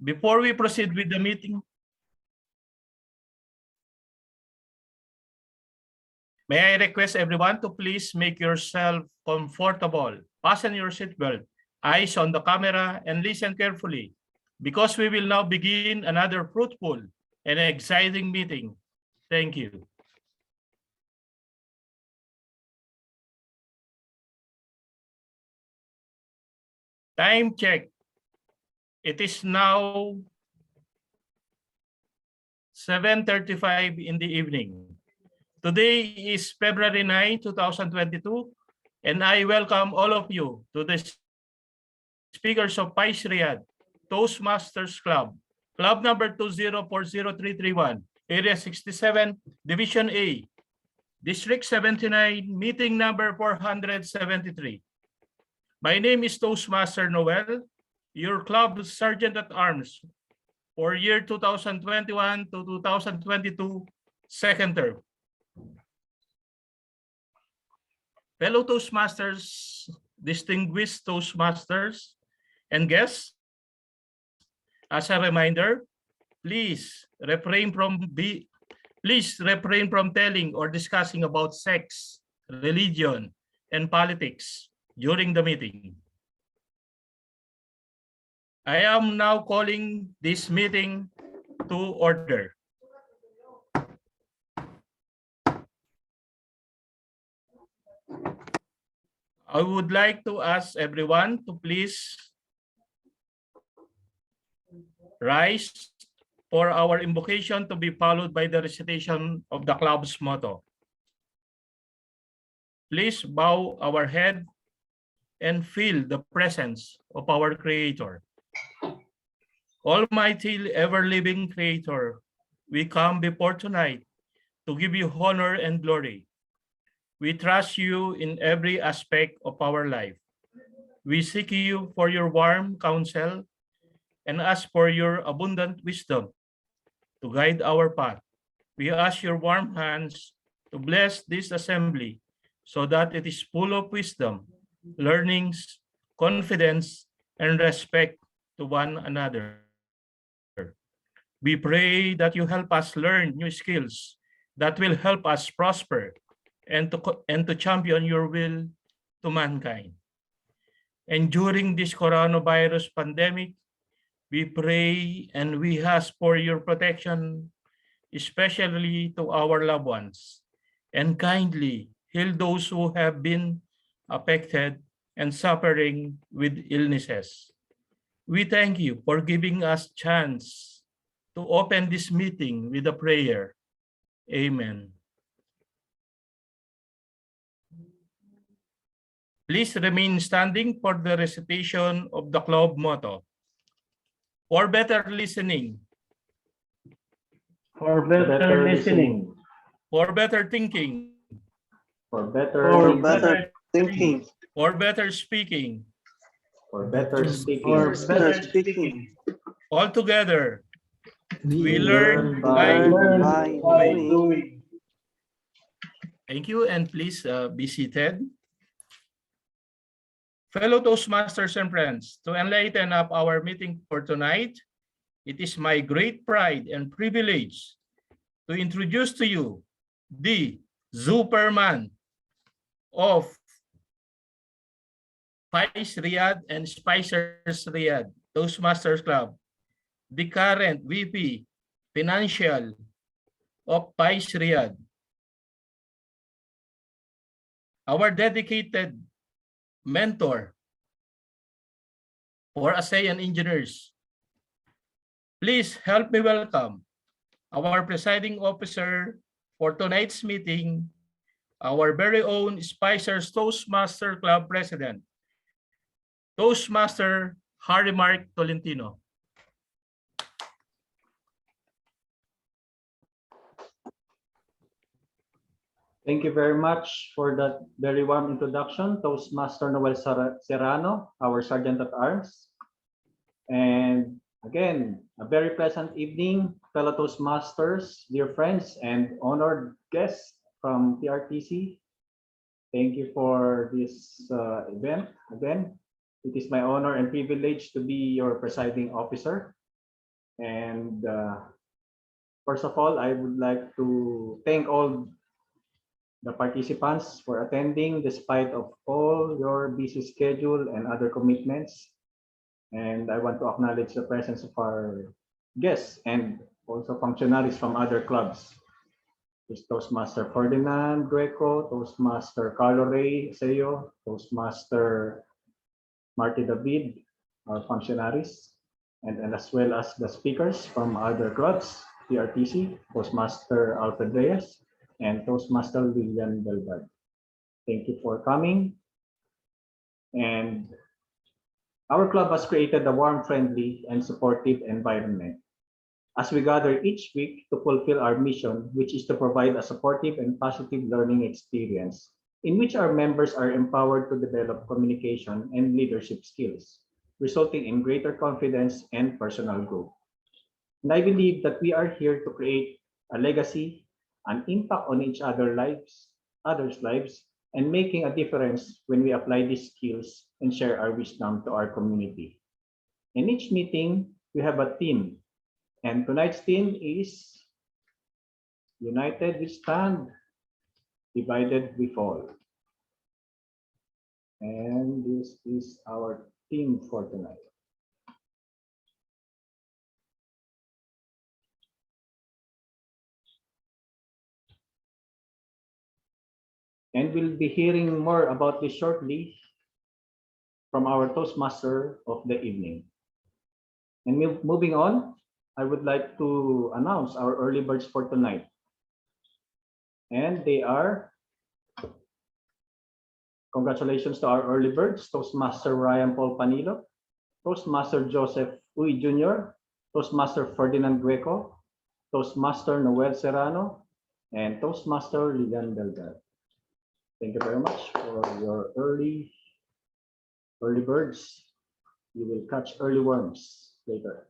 Before we proceed with the meeting, may I request everyone to please make yourself comfortable, fasten your seatbelt, eyes on the camera, and listen carefully, because we will now begin another fruitful and exciting meeting. Thank you. Time check. It is now 7:35 in the evening. Today is February 9, 2022, and I welcome all of you to the speakers of PRTCians Toastmasters Club, Club number 2040331, Area 67, Division A, District 79, meeting number 473. My name is Toastmaster Noel, your club sergeant at arms for year 2021 to 2022, second term. Fellow Toastmasters, distinguished Toastmasters, and guests, as a reminder, please refrain from telling or discussing about sex, religion, and politics during the meeting. I am now calling this meeting to order. I would like to ask everyone to please rise for our invocation to be followed by the recitation of the club's motto. Please bow our head and feel the presence of our Creator. Almighty, ever-living Creator, we come before tonight to give you honor and glory. We trust you in every aspect of our life. We seek you for your warm counsel and ask for your abundant wisdom to guide our path. We ask your warm hands to bless this assembly so that it is full of wisdom, learnings, confidence, and respect to one another. We pray that you help us learn new skills that will help us prosper and to champion your will to mankind. And during this coronavirus pandemic, we pray and we ask for your protection, especially to our loved ones, and kindly heal those who have been affected and suffering with illnesses. We thank you for giving us chance to open this meeting with a prayer. Amen. Please remain standing for the recitation of the club motto. For better listening. For better listening. For better thinking. For better thinking. For better speaking. For better speaking. For better speaking. All together, we learn learn by by doing. doing. Thank you, and please be seated. Fellow Toastmasters and friends, to enlighten up our meeting for tonight, it is my great pride and privilege to introduce to you the Superman of PRTCians and SPICERS Toastmasters Club, the current VP Financial of PRTCians, our dedicated mentor for ASEAN engineers. Please help me welcome our presiding officer for tonight's meeting, our very own SPICERS Toastmaster Club President, Toastmaster Harry Mark Tolentino. Thank you very much for that very warm introduction, Toastmaster Noel Serrano, our Sergeant at Arms. And again, a very pleasant evening, fellow Toastmasters, dear friends, and honored guests from PRTC. Thank you for this event. Again, it is my honor and privilege to be your presiding officer. And first of all, I would like to thank all the participants for attending despite of all your busy schedule and other commitments. And I want to acknowledge the presence of our guests and also functionaries from other clubs. There's Toastmaster Ferdinand Greco, Toastmaster Carlo Rey Seo, Toastmaster Marty David, our functionaries, and as well as the speakers from other clubs, PRTC, Toastmaster Alfred Reyes, and Toastmaster Lilian Belbard. Thank you for coming. And our club has created a warm, friendly, and supportive environment as we gather each week to fulfill our mission, which is to provide a supportive and positive learning experience in which our members are empowered to develop communication and leadership skills, resulting in greater confidence and personal growth. And I believe that we are here to create a legacy, an impact on others' lives, and making a difference when we apply these skills and share our wisdom to our community. In each meeting, we have a theme, and tonight's theme is United we stand, divided we fall. And this is our theme for tonight. And we'll be hearing more about this shortly from our Toastmaster of the evening. And moving on, I would like to announce our early birds for tonight. And they are, congratulations to our early birds, Toastmaster Ryan Paul Panilo, Toastmaster Joseph Uy Jr., Toastmaster Ferdinand Greco, Toastmaster Noel Serrano, and Toastmaster Lilian Delgado. Thank you very much for your early birds. You will catch early worms later.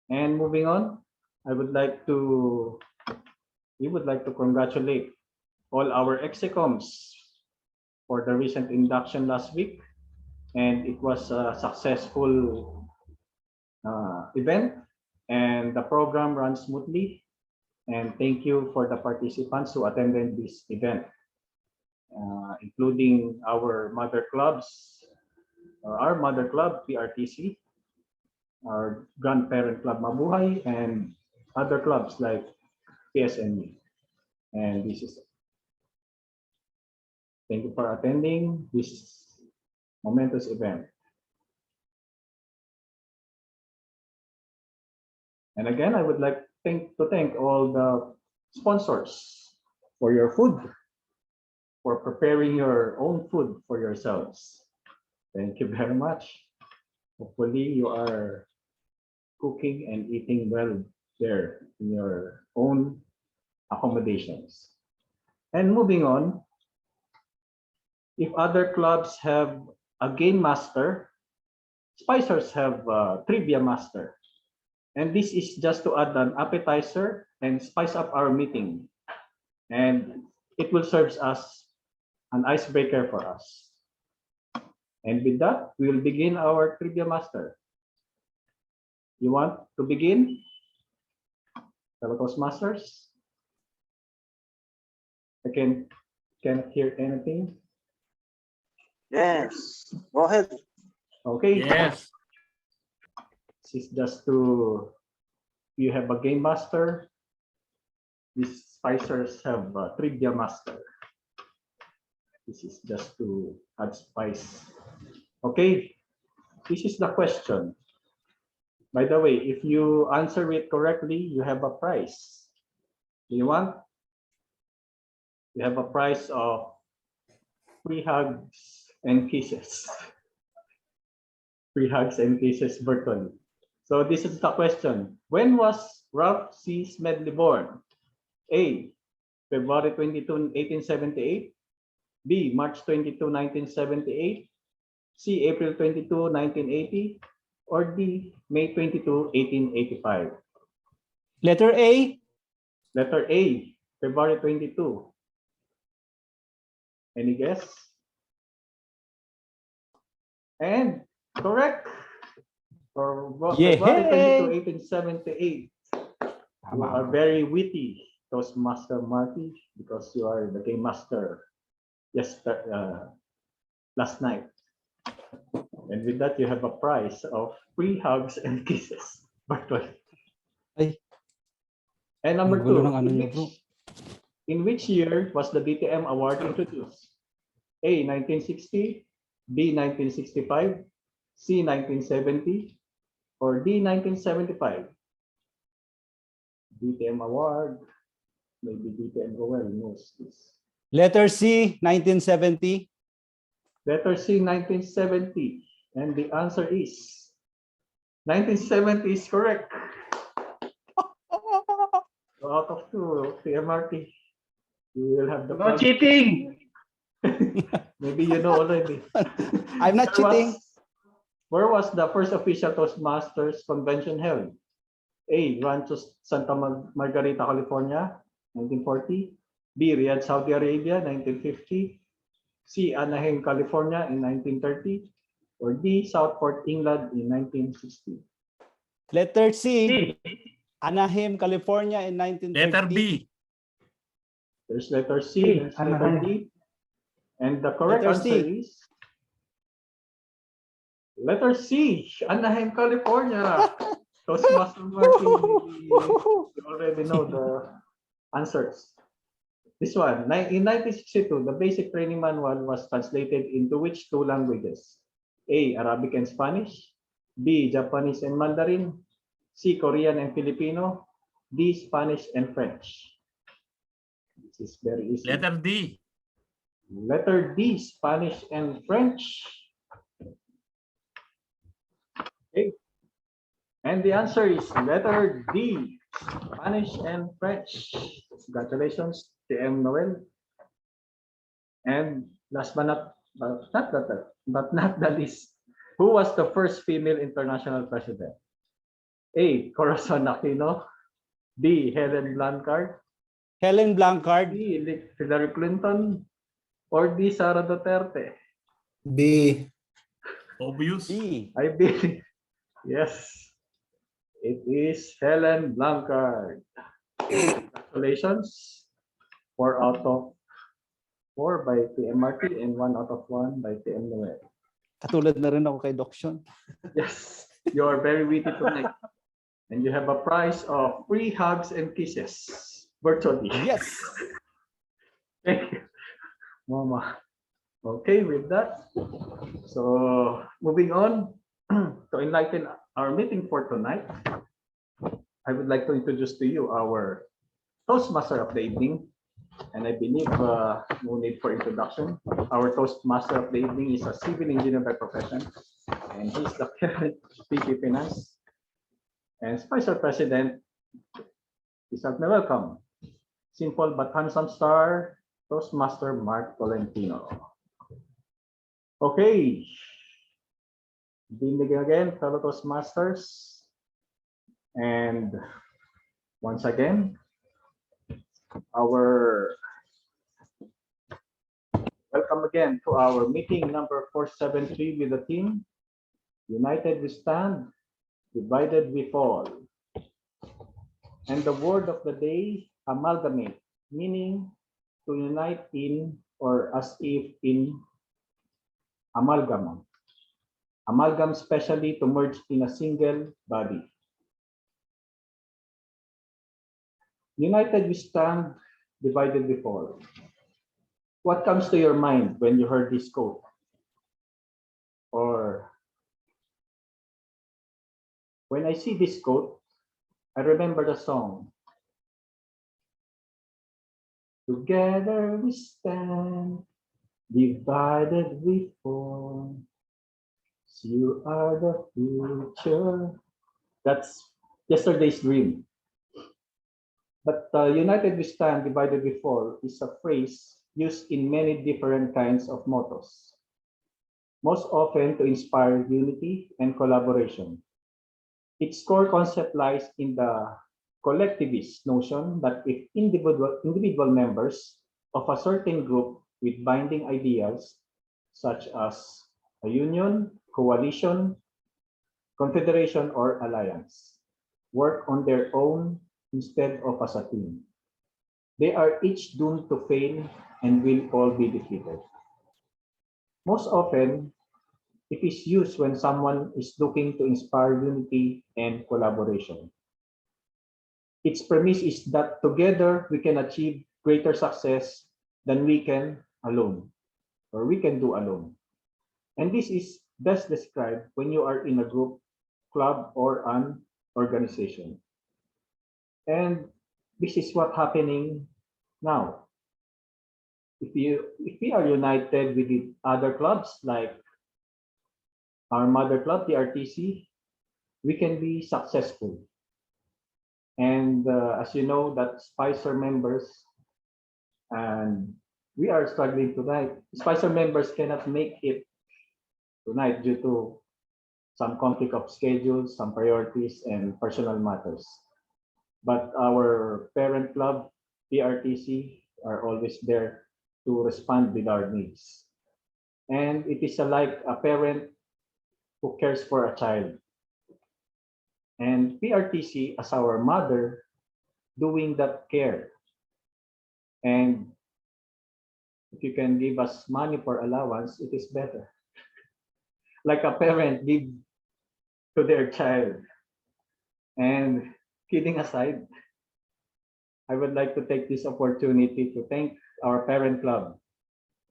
And moving on, we would like to congratulate all our execoms for the recent induction last week, and it was a successful event, and the program ran smoothly. And thank you for the participants who attended this event, including our mother clubs, our mother club, PRTC, our grandparent club, Mabuhay, and other clubs like PSNE. And this is, thank you for attending this momentous event. And again, I would like to thank all the sponsors for your food, for preparing your own food for yourselves. Thank you very much. Hopefully you are cooking and eating well there in your own accommodations. And moving on, if other clubs have a game master, Spicers have a trivia master. And this is just to add an appetizer and spice up our meeting. And it will serve as an icebreaker for us. And with that, we will begin our trivia master. You want to begin, fellow Toastmasters? I can't hear anything. Yes, go ahead. Okay. Yes. This is just to, you have a game master. These Spicers have a trivia master. This is just to add spice. Okay, this is the question. By the way, if you answer it correctly, you have a prize. Do you want? You have a prize of free hugs and kisses. Free hugs and kisses virtually. So this is the question. When was Ralph C. Smedley born? A, February 22, 1878. B, March 22, 1978. C, April 22, 1980. Or D, May 22, 1885. Letter A. Letter A, February 22. Any guess? And correct. For Yeah. February 22, 1878. You Tama. are very witty, Toastmaster Marty, because you are the game master last night. And with that, you have a prize of free hugs and kisses. Virtually. Ay, And number ang gulo two, ng ano niyo, bro. in which year was the BTM award introduced? A, 1960, B, 1965, C, 1970, or D, 1975? BTM award, maybe BTM Roel knows this. Letter C, 1970. Letter C, 1970. And the answer is 1970 is correct. So out of two, PMRT, you will have the No prize. cheating. Maybe you know already. I'm not cheating. Where was the first official Toastmasters convention held? A, Rancho Santa Margarita, California, 1940. B, Riyadh, Saudi Arabia, 1950. C, Anaheim, California, in 1930. Or D, Southport, England, in 1960. Letter C, C. Anaheim, California in 1930. Letter B. There's letter C, there's letter D. And the correct Letter answer C. is letter C, Anaheim, California. Toastmaster Martin, you already know the answers. This one, in 1962, the basic training manual was translated into which two languages? A, Arabic and Spanish. B, Japanese and Mandarin. C, Korean and Filipino. D, Spanish and French. This is very easy. Letter D. Letter D, Spanish and French. Okay. And the answer is letter D, Spanish and French. Congratulations, TM Noel. And last but not the least, who was the first female international president? A, Corazon Aquino. B, Helen Blanchard. Helen Blanchard. C, Hillary Clinton. Or D, Sara Duterte. B. Obvious. B. I believe. Yes. It is Helen Blanchard. Congratulations. 4 out of 4 by TMRT and 1 out of 1 by TM Noel. Katulad na rin ako kay Doc Sean. Yes, you are very witty tonight. And you have a prize of free hugs and kisses virtually. Yes. Thank you, Mama. Okay, with that, so moving on to enlighten our meeting for tonight, I would like to introduce to you our Toastmaster of the evening. And I believe no need for introduction. Our Toastmaster of the evening is a civil engineer by profession, and he's the current VP Finance and Spicer President. Please help me welcome simple but handsome star, Toastmaster Mark Tolentino. Okay. Good evening again, fellow Toastmasters. And once again, welcome again to our meeting number 473 with the team. United we stand, divided we fall. And the word of the day, amalgamate, meaning to unite in or as if in amalgam. Amalgam specially to merge in a single body. United we stand, divided we fall. What comes to your mind when you heard this quote? Or when I see this quote, I remember the song. Together we stand, divided we fall. You are the future. That's yesterday's dream. But united we stand, divided we fall is a phrase used in many different kinds of mottos, most often to inspire unity and collaboration. Its core concept lies in the collectivist notion that if individual members of a certain group with binding ideals, such as a union, coalition, confederation, or alliance. Work on their own instead of as a team. They are each doomed to fail and will all be defeated. Most often, it is used when someone is looking to inspire unity and collaboration. Its premise is that together we can achieve greater success than we can alone, or we can do alone. And this is best described when you are in a group, club, or an organization. And this is what's happening now. If we are united with the other clubs like our mother club, the RTC, we can be successful. And as you know, that SPICER members, and we are struggling tonight. SPICER members cannot make it tonight due to some conflict of schedules, some priorities, and personal matters. But our parent club, PRTC, are always there to respond with our needs. And it is like a parent who cares for a child. And PRTC as our mother doing that care. And if you can give us money for allowance, it is better. Like a parent give to their child. And kidding aside, I would like to take this opportunity to thank our parent club,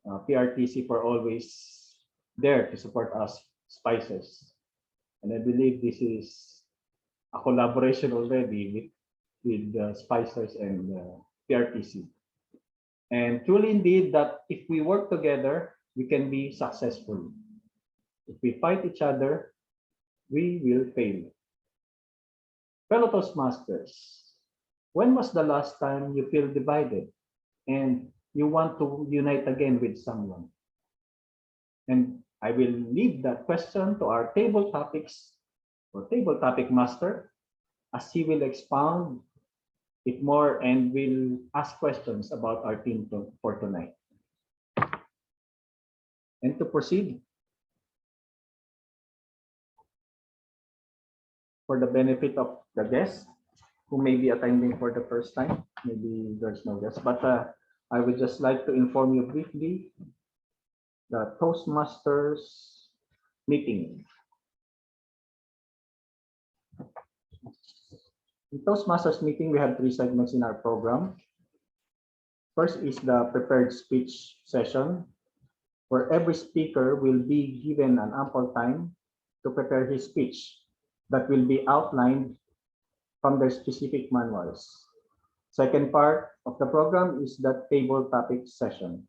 PRTC, for always there to support us, SPICERS. And I believe this is a collaboration already with SPICERS and PRTC. And truly indeed that if we work together, we can be successful. If we fight each other, we will fail. Fellow Toastmasters, when was the last time you feel divided and you want to unite again with someone? And I will leave that question to our table topics or table topic master as he will expound it more and will ask questions about our team for tonight. And to proceed, for the benefit of the guests who may be attending for the first time, maybe there's no guest, but I would just like to inform you briefly the Toastmasters meeting. In Toastmasters meeting, we have 3 segments in our program. First is the prepared speech session, where every speaker will be given an ample time to prepare his speech that will be outlined from their specific manuals. Second part of the program is the table topic session.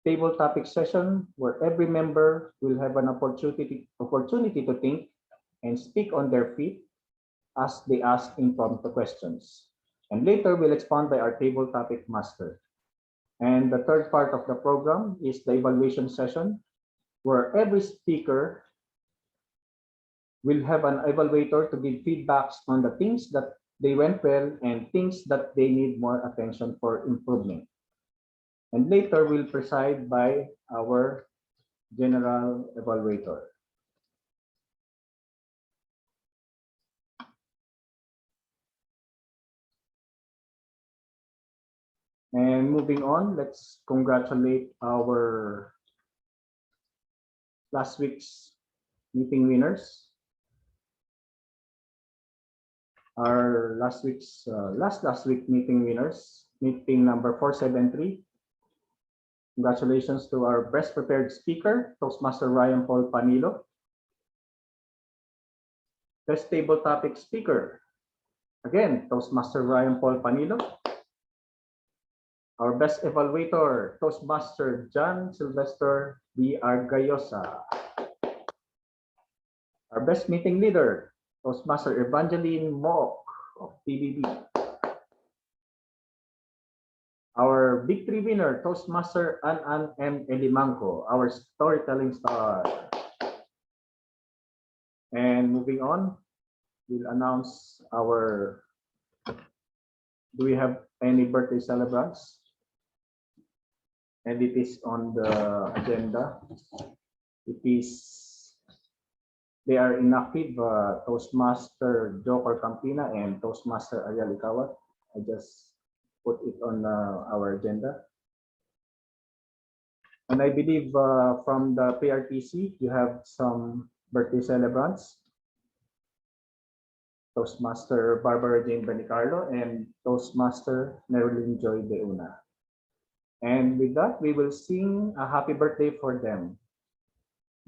Table topic session where every member will have an opportunity to think and speak on their feet as they ask impromptu questions. And later we'll expound by our table topic master. And the third part of the program is the evaluation session where every speaker will have an evaluator to give feedbacks on the things that they went well and things that they need more attention for improvement. And later we'll preside by our general evaluator. And moving on, let's congratulate our last week's meeting winners. Our last week meeting winners, meeting number 473. Congratulations to our best prepared speaker, Toastmaster Ryan Paul Panilo. Best table topic speaker, again, Toastmaster Ryan Paul Panilo. Our best evaluator, Toastmaster John Sylvester B. Argayosa. Our best meeting leader, Toastmaster Evangeline Mock of PBB. Our victory winner, Toastmaster An M. Elimanco, our storytelling star. And moving on, we'll announce our, do we have any birthday celebrants? And it is on the agenda. It is They are inactive, Toastmaster Joker Campina and Toastmaster Ariel Ikawa. I just put it on our agenda. And I believe from the PRTC, you have some birthday celebrants. Toastmaster Barbara Jane Benicarlo and Toastmaster Nerlin Joy De Una. And with that, we will sing a happy birthday for them.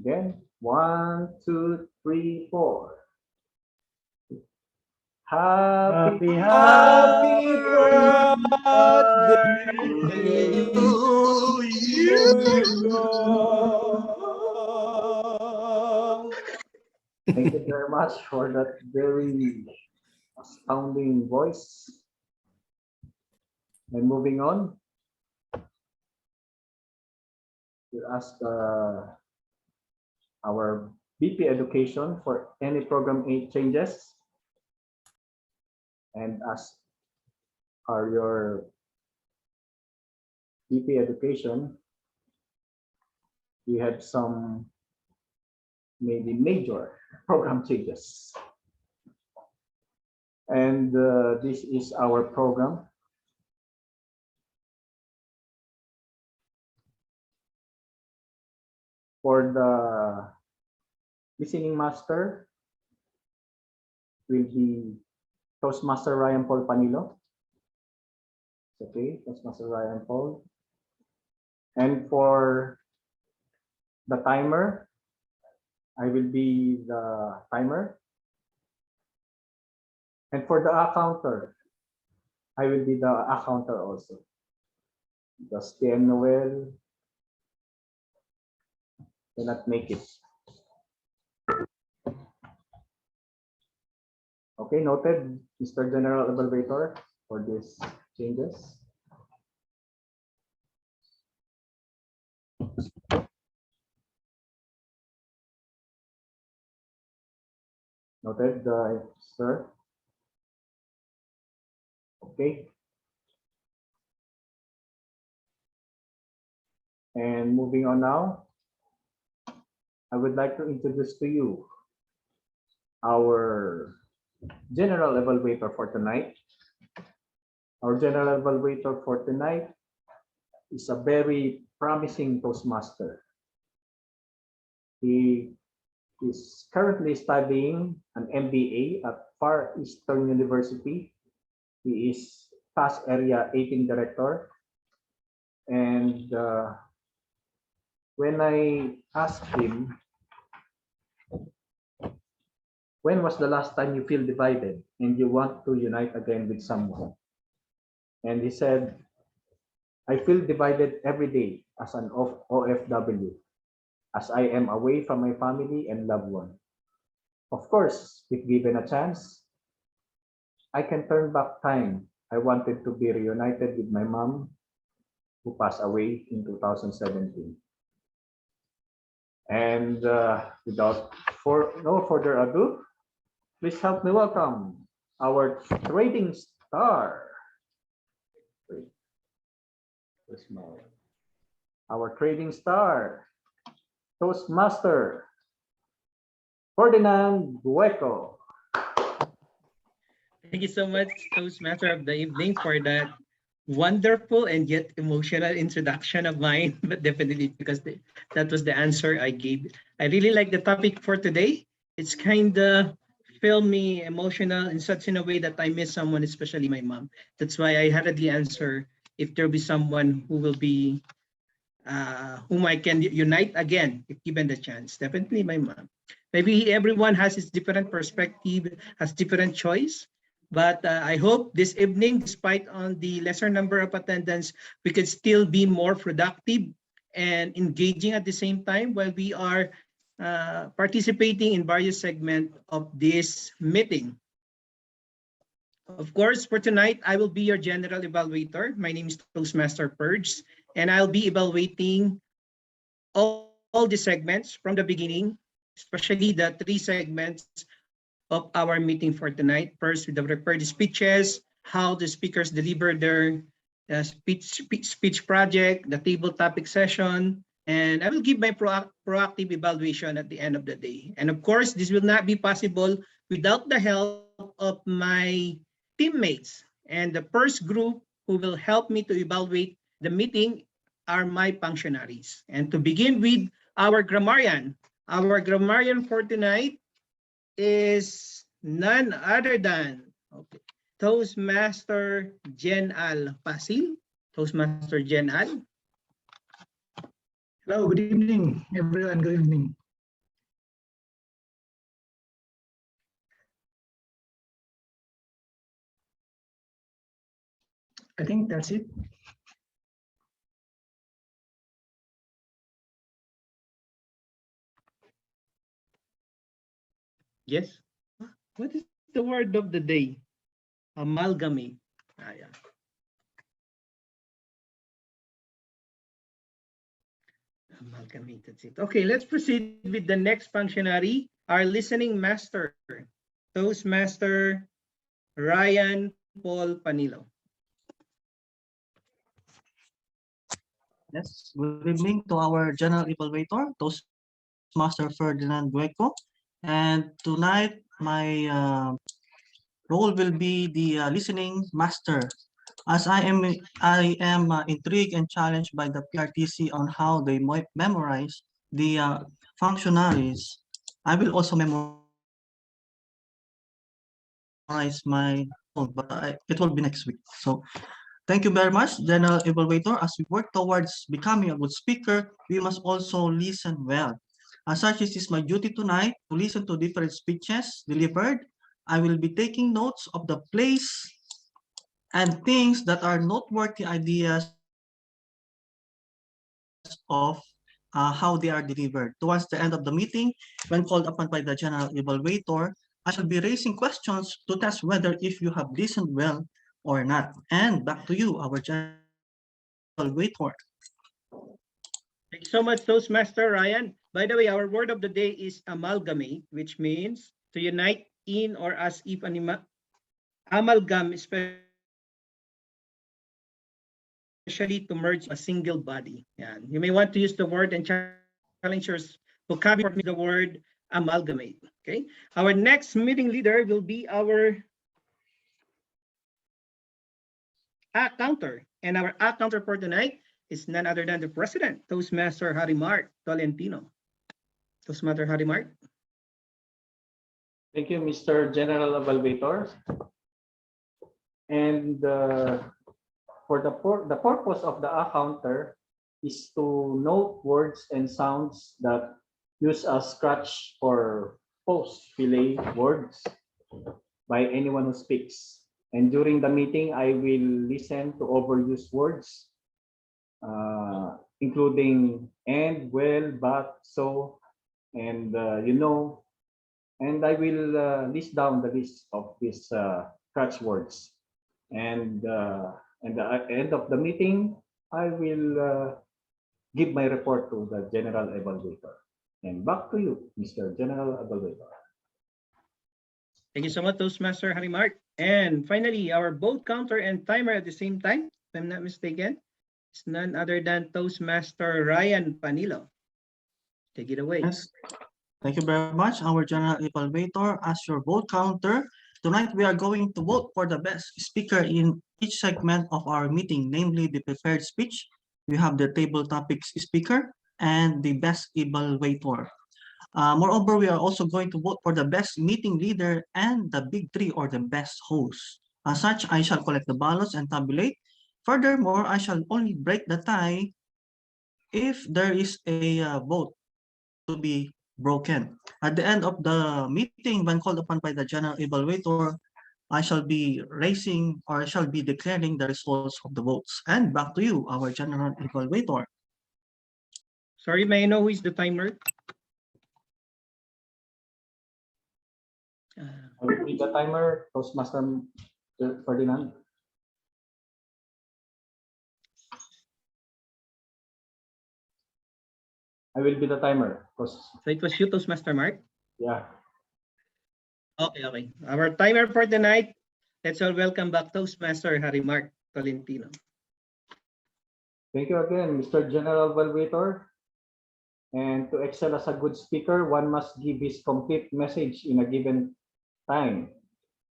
Again, 1, 2, 3, 4. Happy, Happy birthday To to you. you. thank you very much for that very astounding voice. And moving on, we'll ask our VP Education for any program changes. And as are your VP Education, we have some maybe major program changes. And this is our program. For the listening master will be Toastmaster Ryan Paul Panilo. Okay, Toastmaster Ryan Paul. And for the timer, I will be the timer. And for the accounter, I will be the accounter also. Because TM Noel cannot make it. Okay, noted, Mr. General Evaluator, for these changes. Noted, sir. Okay. And moving on now, I would like to introduce to you our General Evaluator for tonight. Our General Evaluator for tonight is a very promising Toastmaster. He is currently studying an MBA at Far Eastern University. He is Task Area 18 Director. And when I asked him, when was the last time you feel divided and you want to unite again with someone? And he said, I feel divided every day as an OFW, as I am away from my family and loved one. Of course, if given a chance, I can turn back time. I wanted to be reunited with my mom, who passed away in 2017. And without no further ado, please help me welcome our trading star. Our trading star, Toastmaster Ferdinand Bueco. Thank you so much, Toastmaster of the evening, for that wonderful and yet emotional introduction of mine, but definitely because that was the answer I gave. I really like the topic for today. It's kind of feel me emotional in such in a way that I miss someone, especially my mom. That's why I had the answer if there'll be someone who will be whom I can unite again if given the chance. Definitely my mom. Maybe everyone has its different perspective, has different choice. But I hope this evening, despite on the lesser number of attendance, we could still be more productive and engaging at the same time while we are participating in various segments of this meeting. Of course, for tonight, I will be your general evaluator. My name is Toastmaster Purge, and I'll be evaluating all the segments from the beginning, especially the 3 segments of our meeting for tonight. First, we prepare the speeches, how the speakers deliver their speech project, the table topic session, And I will give my proactive evaluation at the end of the day. And of course, this will not be possible without the help of my teammates. And the first group who will help me to evaluate the meeting are my functionaries. And to begin with, our grammarian. Our grammarian for tonight is none other than Toastmaster Jen Al Pasil. Toastmaster Jen Al. Hello, good evening, everyone. Good evening. I think that's it. Yes. What is the word of the day? Amalgamate. Yeah. Amalgamate, that's it. Okay, let's proceed with the next functionary, our listening master, Toastmaster Ryan Paul Panilo. Yes, good evening to our General Evaluator, Toastmaster Ferdinand Gueco. And tonight, my role will be the listening master. As I am intrigued and challenged by the PRTC on how they might memorize the functionaries. I will also memorize my own, but it will be next week. So thank you very much, General Evaluator. As we work towards becoming a good speaker, we must also listen well. As such, it is my duty tonight to listen to different speeches delivered. I will be taking notes of the place and things that are noteworthy ideas of how they are delivered. Towards the end of the meeting, when called upon by the General Evaluator, I shall be raising questions to test whether if you have listened well or not. And back to you, our General Evaluator. Thank you so much, Toastmaster Ryan. By the way, our word of the day is amalgamate, which means to unite in or as if an amalgam, especially to merge a single body. Yeah. You may want to use the word and challenge your vocabulary the word amalgamate. Okay. Our next meeting leader will be our counter. And our counter for tonight is none other than the president, Toastmaster Harimart Tolentino. Toastmaster Harimart. Thank you, Mr. General Evaluator. And for the purpose of the counter is to note words and sounds that use as scratch or post relay words by anyone who speaks. And during the meeting, I will listen to overused words, including and, well, but, so, and you know, and I will list down the list of these scratch words. And at the end of the meeting, I will give my report to the General Evaluator. And back to you, Mr. General Evaluator. Thank you so much, Toastmaster Harimart. And finally, our vote counter and timer at the same time, if I'm not mistaken, is none other than Toastmaster Ryan Panilo. Take it away. Yes. Thank you very much, our General Evaluator. As your vote counter, tonight we are going to vote for the best speaker in each segment of our meeting, namely the prepared speech. We have the table topics speaker and the best evaluator. Moreover, we are also going to vote for the best meeting leader and the big three or the best host. As such, I shall collect the ballots and tabulate. Furthermore, I shall only break the tie if there is a vote to be broken. At the end of the meeting, when called upon by the General Evaluator, I shall be raising or I shall be declaring the results of the votes. And back to you, our General Evaluator. Sorry, may I know who is the timer? I will read the timer, Toastmaster Ferdinand. I will be the timer. So it was you, Toastmaster Mark? Yeah. Okay. Our timer for tonight, let's all welcome back Toastmaster Harimart Tolentino. Thank you again, Mr. General Evaluator. And to excel as a good speaker, one must give his complete message in a given time.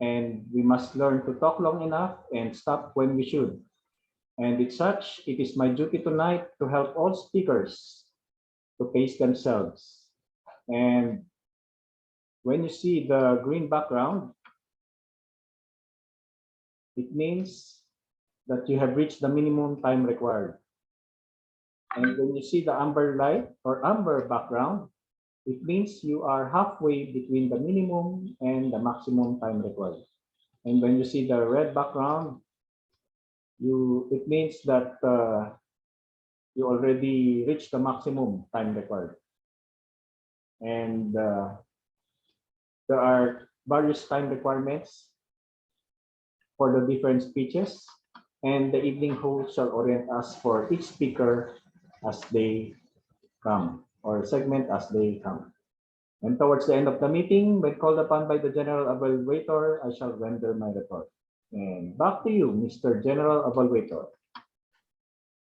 And we must learn to talk long enough and stop when we should. And with such, it is my duty tonight to help all speakers to pace themselves. And when you see the green background, it means that you have reached the minimum time required. And when you see the amber light or amber background, it means you are halfway between the minimum and the maximum time required. And when you see the red background, it means that you already reached the maximum time required. And there are various time requirements for the different speeches, and the evening host shall orient us for each speaker as they come, or segment as they come. And towards the end of the meeting, when called upon by the General Evaluator, I shall render my report. And back to you, Mr. General Evaluator.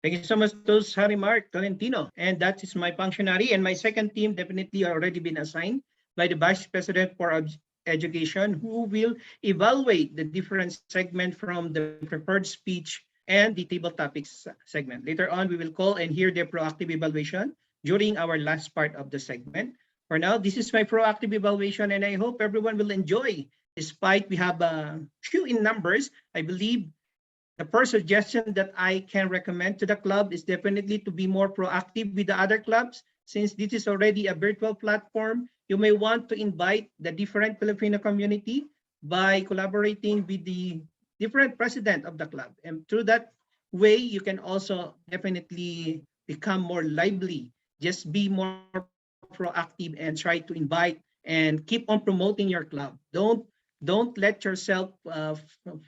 Thank you so much, those Harry Mark Tolentino. And that is my functionary. And my second team definitely already been assigned by the Vice President for Education, who will evaluate the different segment from the prepared speech and the table topics segment. Later on, we will call and hear their proactive evaluation during our last part of the segment. For now, this is my proactive evaluation, and I hope everyone will enjoy. Despite we have a few in numbers, I believe the first suggestion that I can recommend to the club is definitely to be more proactive with the other clubs. Since this is already a virtual platform, you may want to invite the different Filipino community by collaborating with the different president of the club. And through that way, you can also definitely become more lively. Just be more proactive and try to invite and keep on promoting your club. Don't let yourself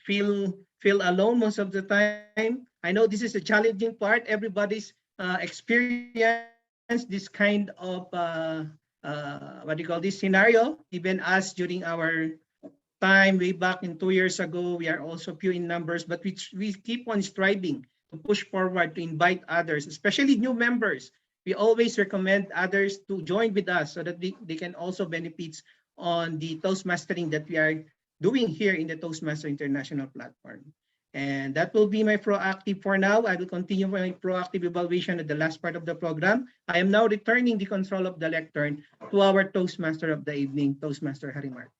feel alone most of the time. I know this is a challenging part. Everybody's experienced this kind of what do you call this scenario. Even us during our time way back in 2 years ago, we are also few in numbers, but we keep on striving to push forward to invite others, especially new members. We always recommend others to join with us so that they can also benefit on the Toastmastering that we are doing here in the Toastmaster International platform. And that will be my proactive for now. I will continue my proactive evaluation at the last part of the program. I am now returning the control of the lectern to our Toastmaster of the evening, Toastmaster Harimar.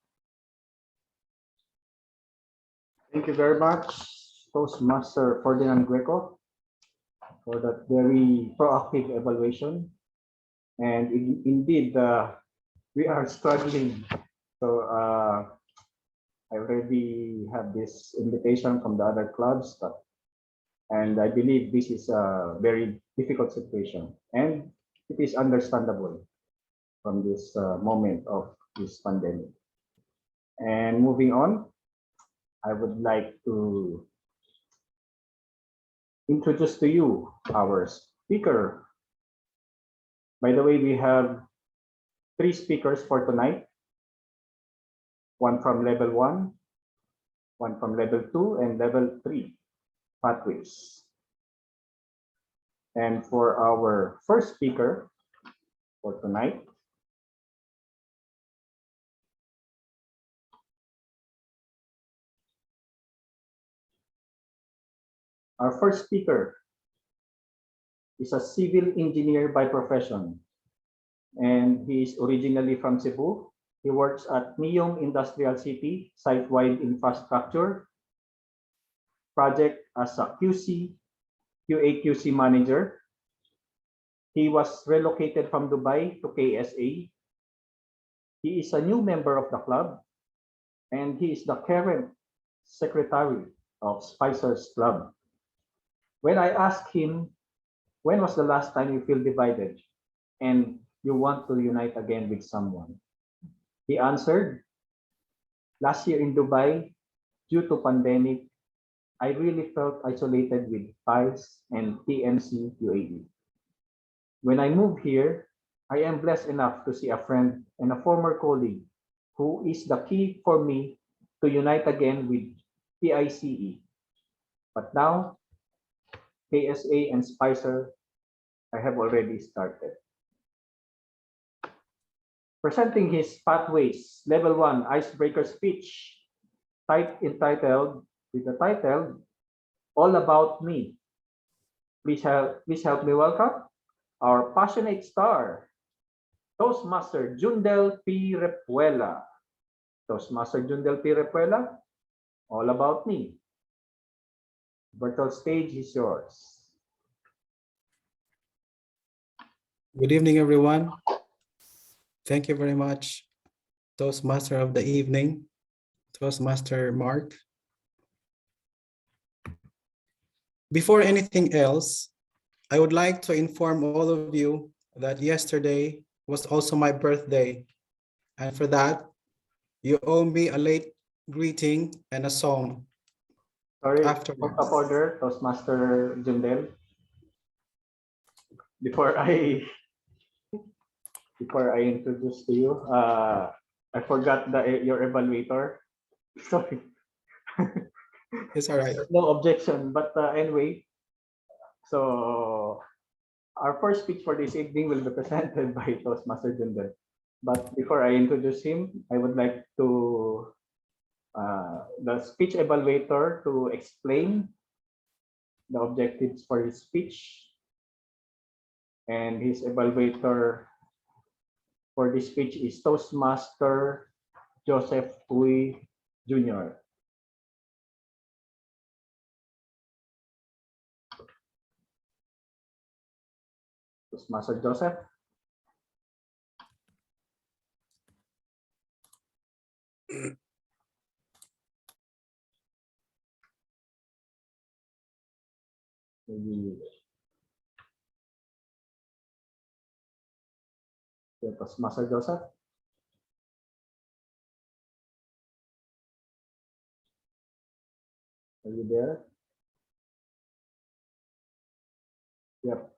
Thank you very much, Toastmaster Ferdinand Greco, for that very proactive evaluation. And indeed, we are struggling. So I already have this invitation from the other clubs, and I believe this is a very difficult situation, and it is understandable from this moment of this pandemic. And moving on, I would like to introduce to you our speaker. By the way, we have 3 speakers for tonight. One from level 1, one from level 2, and level 3 pathways. And for our first speaker for tonight, our first speaker is a civil engineer by profession, and he is originally from Cebu. He works at Neom Industrial City, site-wide infrastructure project as a QA/QC manager. He was relocated from Dubai to KSA. He is a new member of the club, and he is the current secretary of SPICERS Club. When I asked him, when was the last time you feel divided and you want to unite again with someone? He answered, last year in Dubai, due to pandemic, I really felt isolated with PICE and TMC UAE. When I moved here, I am blessed enough to see a friend and a former colleague who is the key for me to unite again with PICE. But now, KSA and Spicer, I have already started. presenting his Pathways Level 1 Icebreaker Speech, entitled with the title, All About Me. Please help me welcome our passionate star, Toastmaster Jundel P. Repuela. Toastmaster Jundel P. Repuela, All About Me. Virtual stage is yours. Good evening, everyone. Thank you very much, Toastmaster of the evening, Toastmaster Mark. Before anything else, I would like to inform all of you that yesterday was also my birthday. And for that, you owe me a late greeting and a song. Sorry, Afterwards. out of order, Toastmaster Jundel. Before I introduce to you, I forgot your evaluator. Sorry. It's all right. No objection, but anyway, so our first speech for this evening will be presented by Toastmaster Jundel. But before I introduce him, I would like to the speech evaluator to explain the objectives for his speech, and his evaluator for this speech is Toastmaster Joseph Uy Jr. Toastmaster Joseph. Maybe. Yeah, Toastmaster Joseph. Are you there? Yep.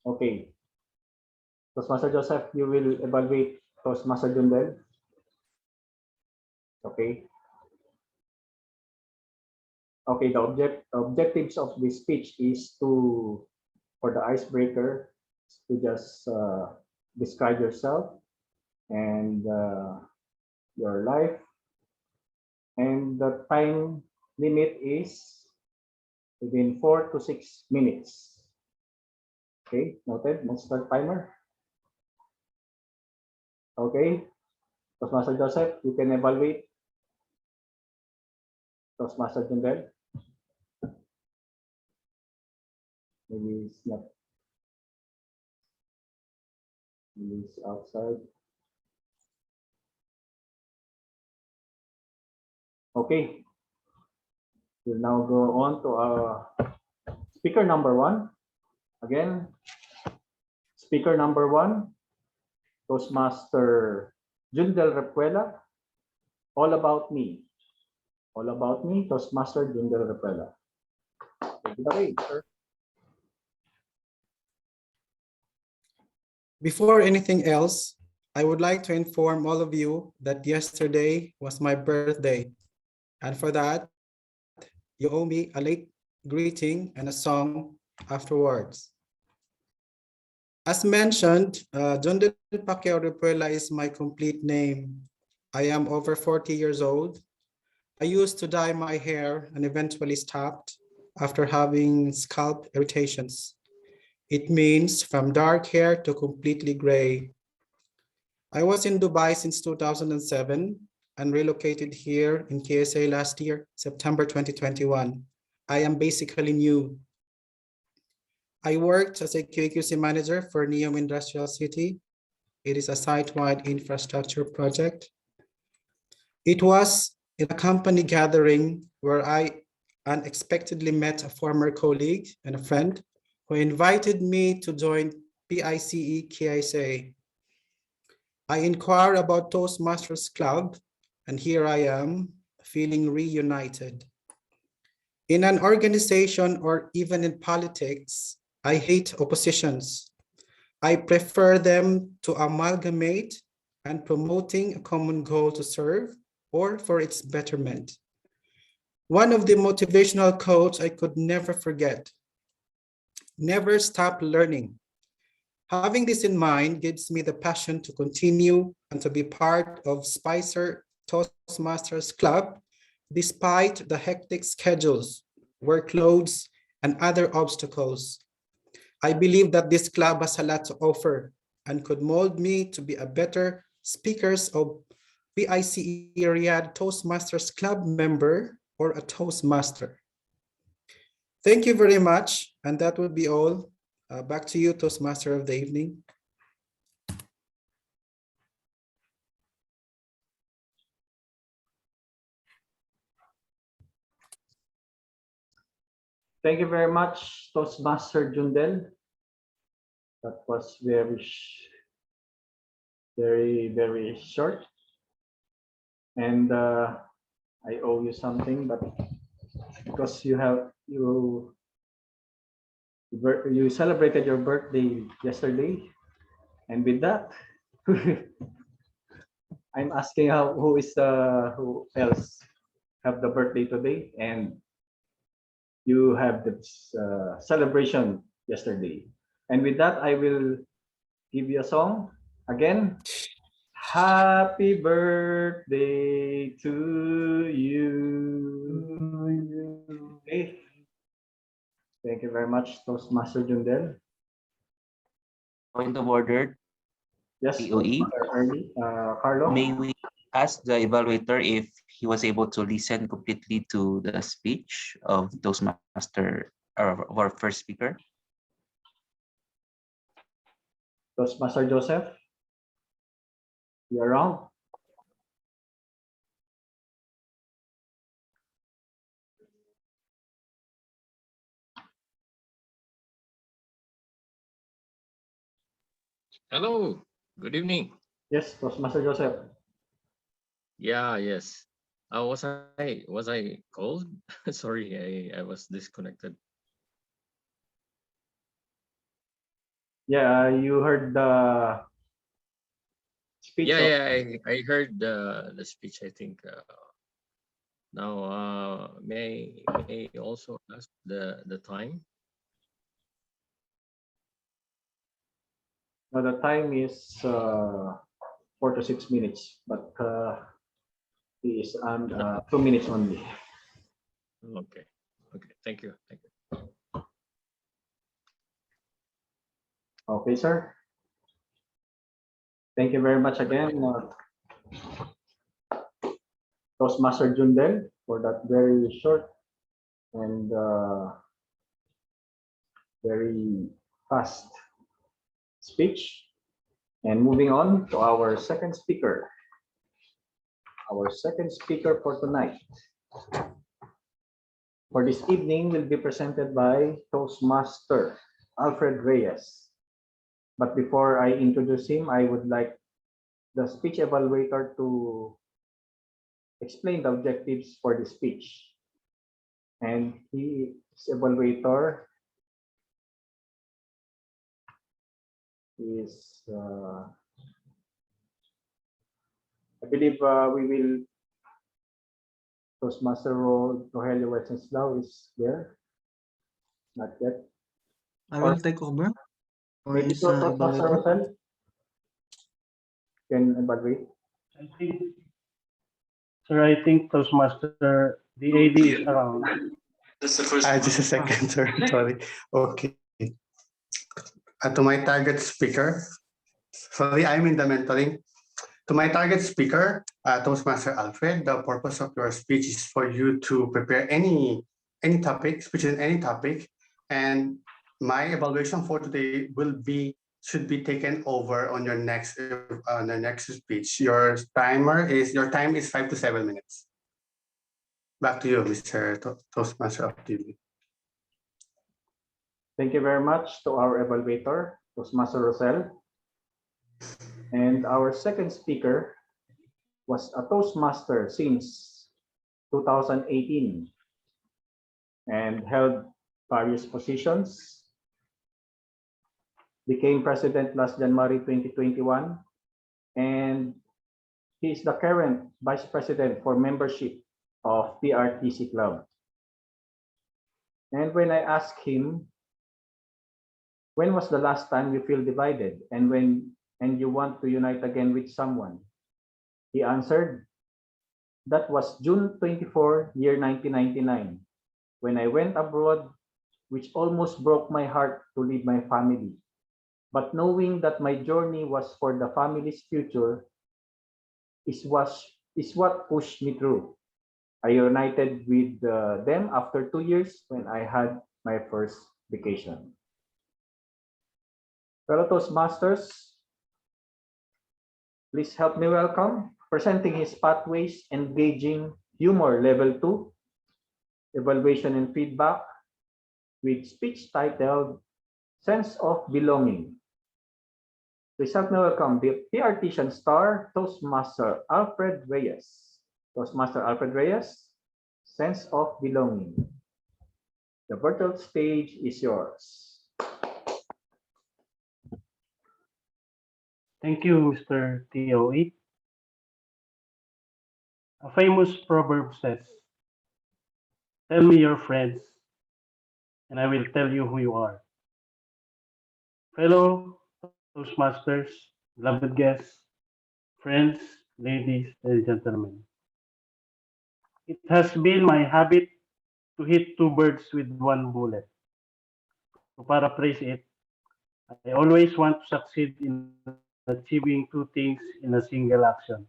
Okay. Toastmaster Joseph, you will evaluate Toastmaster Jundel. Okay. Okay, the objectives of this speech is for the icebreaker, to just describe yourself and your life. And the time limit is within 4 to 6 minutes. Okay, noted. Let's start timer. Okay, Toastmaster Joseph, you can evaluate Toastmaster Jundel. Maybe it's not. Maybe it's outside. Okay. We'll now go on to speaker number 1. Again, speaker number 1, Toastmaster Jundel Repuela, All About Me. All About Me, Toastmaster Jundel Repuela. Take it away, sir. Before anything else, I would like to inform all of you that yesterday was my birthday. And for that, you owe me a late greeting and a song afterwards. As mentioned, Jundel Pacquiao Repuela is my complete name. I am over 40 years old. I used to dye my hair and eventually stopped after having scalp irritations. It means from dark hair to completely gray. I was in Dubai since 2007 and relocated here in KSA last year, September 2021. I am basically new. I worked as a QAQC manager for Neom Industrial City. It is a site-wide infrastructure project. It was in a company gathering where I unexpectedly met a former colleague and a friend who invited me to join PICE KSA. I inquired about Toastmasters Club, and here I am, feeling reunited. In an organization or even in politics, I hate oppositions. I prefer them to amalgamate and promoting a common goal to serve or for its betterment. One of the motivational quotes I could never forget. never stop learning. Having this in mind gives me the passion to continue and to be part of Spicer Toastmasters Club, despite the hectic schedules, workloads, and other obstacles. I believe that this club has a lot to offer and could mold me to be a better speakers of PICE Riyadh Toastmasters Club member or a Toastmaster. Thank you very much, and that would be all. Back to you, Toastmaster of the evening. Thank you very much, Toastmaster Jundel. That was very short. And I owe you something, but because you celebrated your birthday yesterday, and with that, I'm asking who else have the birthday today, and you have this celebration yesterday. And with that, I will give you a song again. Happy birthday to you. Okay. Thank you very much, Toastmaster Jundel. Point of order, Yes, POE. Carlo. May we ask the evaluator if he was able to listen completely to the speech of Toastmaster or of our first speaker? Toastmaster Joseph, you around? Hello, good evening. Yes, Toastmaster Joseph. Yeah, yes. Was I called? Sorry, I was disconnected. Yeah, you heard the speech. I heard the speech. I think now may also ask the time. Now the time is 4 to 6 minutes, but it is 2 minutes only. Okay, thank you. Okay, sir. Thank you very much again, Toastmaster Jundel, for that very short and very fast speech. And moving on to our second speaker. Our second speaker for tonight, for this evening, will be presented by Toastmaster Alfred Reyes. But before I introduce him, I would like the speech evaluator to explain the objectives for the speech. And his evaluator is, I believe we will, Toastmaster Rogelio Wenceslao is there. Not yet. I will take over. For Maybe his Toastmaster evaluator. Rosel can evaluate. I think, sir, I think Toastmaster, the AD is around. Just a second, sir. Sorry. Okay. To my target speaker, sorry, I'm in the mentoring. To my target speaker, Toastmaster Alfred, the purpose of your speech is for you to prepare any topic, speech in any topic, and my evaluation for today should be taken over on your next speech. Your time is 5 to 7 minutes. Back to you, Mr. Toastmaster of the evening. Thank you very much to our evaluator, Toastmaster Rosel. And our second speaker was a Toastmaster since 2018 and held various positions. Became president last January 2021, and he is the current vice president for membership of PRTC Club. And when I asked him When was the last time you feel divided and you want to unite again with someone? He answered, that was June 24, year 1999, when I went abroad, which almost broke my heart to leave my family. But knowing that my journey was for the family's future is what pushed me through. I united with them after 2 years when I had my first vacation. Fellow Toastmasters, please help me welcome, presenting his pathways, engaging humor level 2, evaluation and feedback with speech titled Sense of Belonging. Please help me welcome the PRTCian star, Toastmaster Alfred Reyes. Toastmaster Alfred Reyes, Sense of Belonging. The virtual stage is yours. Thank you, Mr. TOE. A famous proverb says, tell me your friends, and I will tell you who you are. Fellow Toastmasters, beloved guests, friends, ladies and gentlemen. It has been my habit to hit two birds with one bullet. To paraphrase it, I always want to succeed in achieving two things in a single action.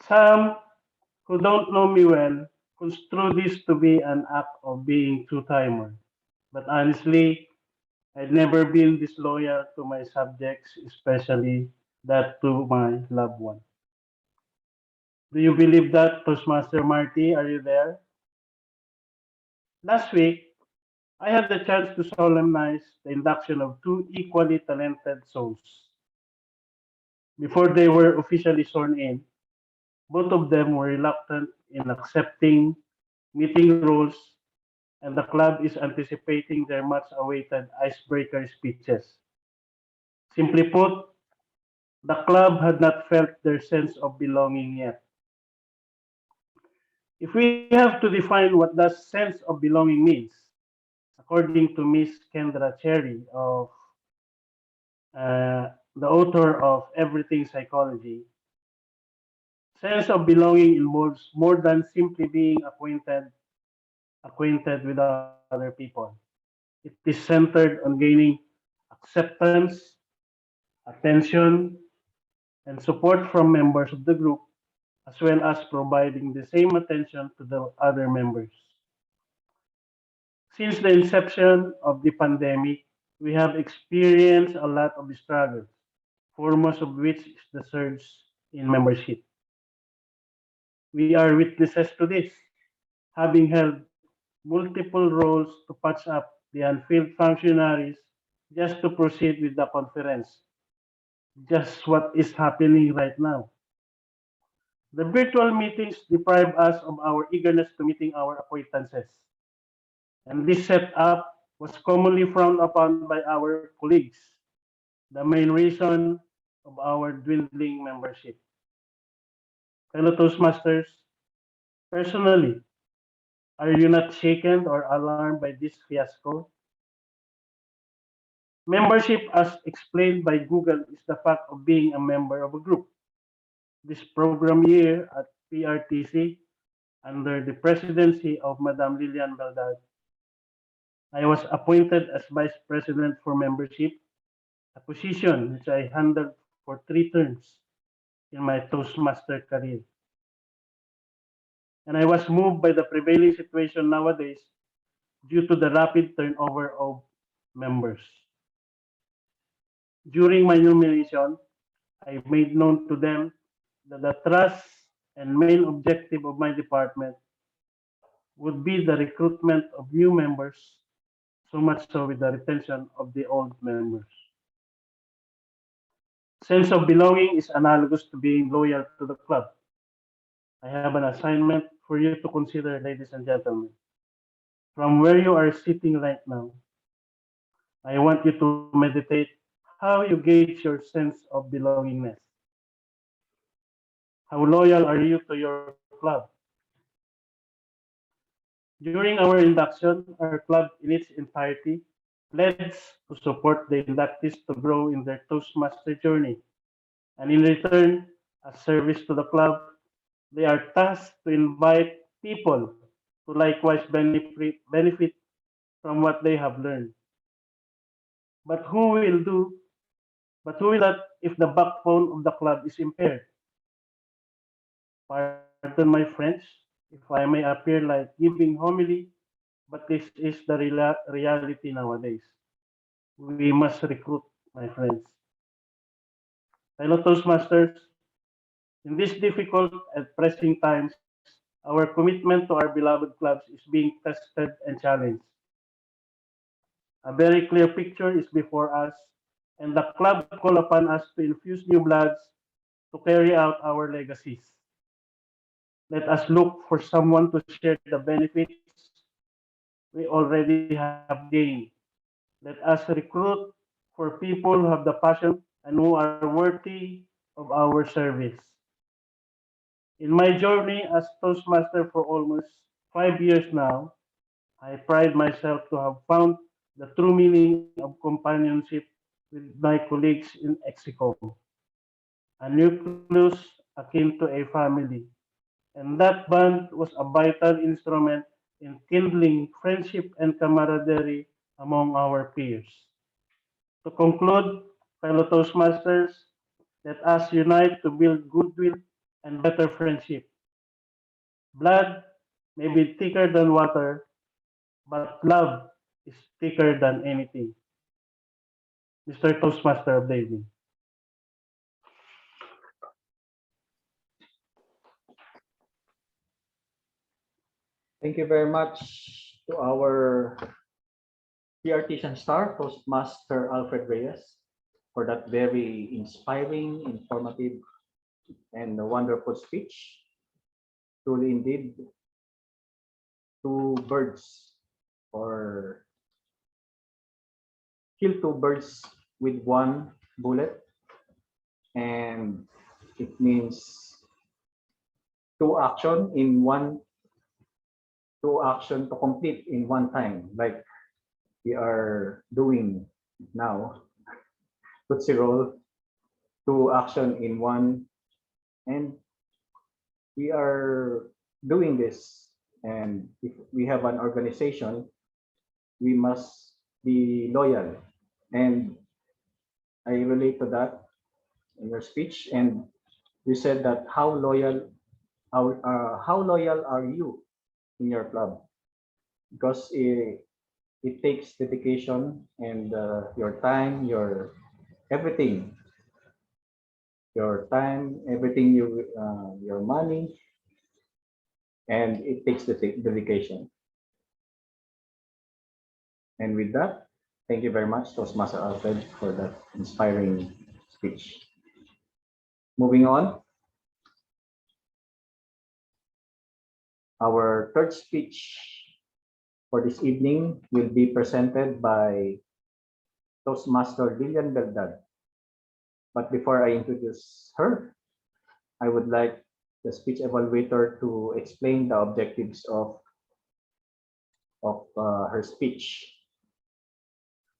Some who don't know me well construe this to be an act of being two-timer. But honestly, I've never been disloyal to my subjects, especially that to my loved one. Do you believe that, Toastmaster Marty? Are you there? Last week, I had the chance to solemnize the induction of two equally talented souls. Before they were officially sworn in, both of them were reluctant in accepting meeting roles, and the club is anticipating their much awaited icebreaker speeches. Simply put, the club had not felt their sense of belonging yet. If we have to define what that sense of belonging means, according to Miss Kendra Cherry of the author of Everything Psychology, sense of belonging involves more than simply being acquainted with other people. It is centered on gaining acceptance, attention, and support from members of the group, as well as providing the same attention to the other members. Since the inception of the pandemic, we have experienced a lot of struggles, foremost of which is the surge in membership. We are witnesses to this, having held multiple roles to patch up the unfilled functionaries just to proceed with the conference. Just what is happening right now. The virtual meetings deprive us of our eagerness to meeting our acquaintances. And this setup was commonly frowned upon by our colleagues, the main reason of our dwindling membership. Fellow Toastmasters, personally, are you not shaken or alarmed by this fiasco? Membership, as explained by Google, is the fact of being a member of a group. This program year at PRTC, under the presidency of Madam Lilian Baldad, I was appointed as Vice President for Membership, a position which I handled for 3 terms in my Toastmaster career. And I was moved by the prevailing situation nowadays due to the rapid turnover of members. During my nomination, I made known to them that the thrust and main objective of my department would be the recruitment of new members, so much so with the retention of the old members. Sense of belonging is analogous to being loyal to the club. I have an assignment for you to consider, ladies and gentlemen. From where you are sitting right now, I want you to meditate how you gauge your sense of belongingness. How loyal are you to your club? During our induction, our club in its entirety pledge to support the inductees to grow in their Toastmaster journey. And in return, as service to the club, they are tasked to invite people to likewise benefit from what they have learned. But who will do? But who will that if the backbone of the club is impaired? Pardon my French, if I may appear like giving homily, but this is the reality nowadays. We must recruit, my friends. Fellow Toastmasters, in these difficult and pressing times, our commitment to our beloved clubs is being tested and challenged. A very clear picture is before us, and the club call upon us to infuse new bloods to carry out our legacies. Let us look for someone to share the benefits we already have gained. Let us recruit for people who have the passion and who are worthy of our service. In my journey as Toastmaster for almost 5 years now, I pride myself to have found the true meaning of companionship with my colleagues in Exicom, a nucleus akin to a family. And that bond was a vital instrument in kindling friendship and camaraderie among our peers. To conclude, fellow Toastmasters, let us unite to build goodwill and better friendship. Blood may be thicker than water, but love is thicker than anything. Mr. Toastmaster of the evening. Thank you very much to our PRTCian star, Toastmaster Alfred Reyes, for that very inspiring, informative, and wonderful speech. Truly indeed, two birds or kill two birds with one bullet, and it means two action in one two action to complete in one time, like we are doing now. Tootsie roll, two action in one, and we are doing this. And if we have an organization, we must be loyal. And I relate to that in your speech. And you said that how loyal are you in your club? Because it takes dedication and your time, your everything, your time, everything your money, and it takes the dedication. And with that, thank you very much, Toastmaster Alfred, for that inspiring speech. Moving on, our third speech for this evening will be presented by Toastmaster Lilian Beldad. But before I introduce her, I would like the speech evaluator to explain the objectives of her speech.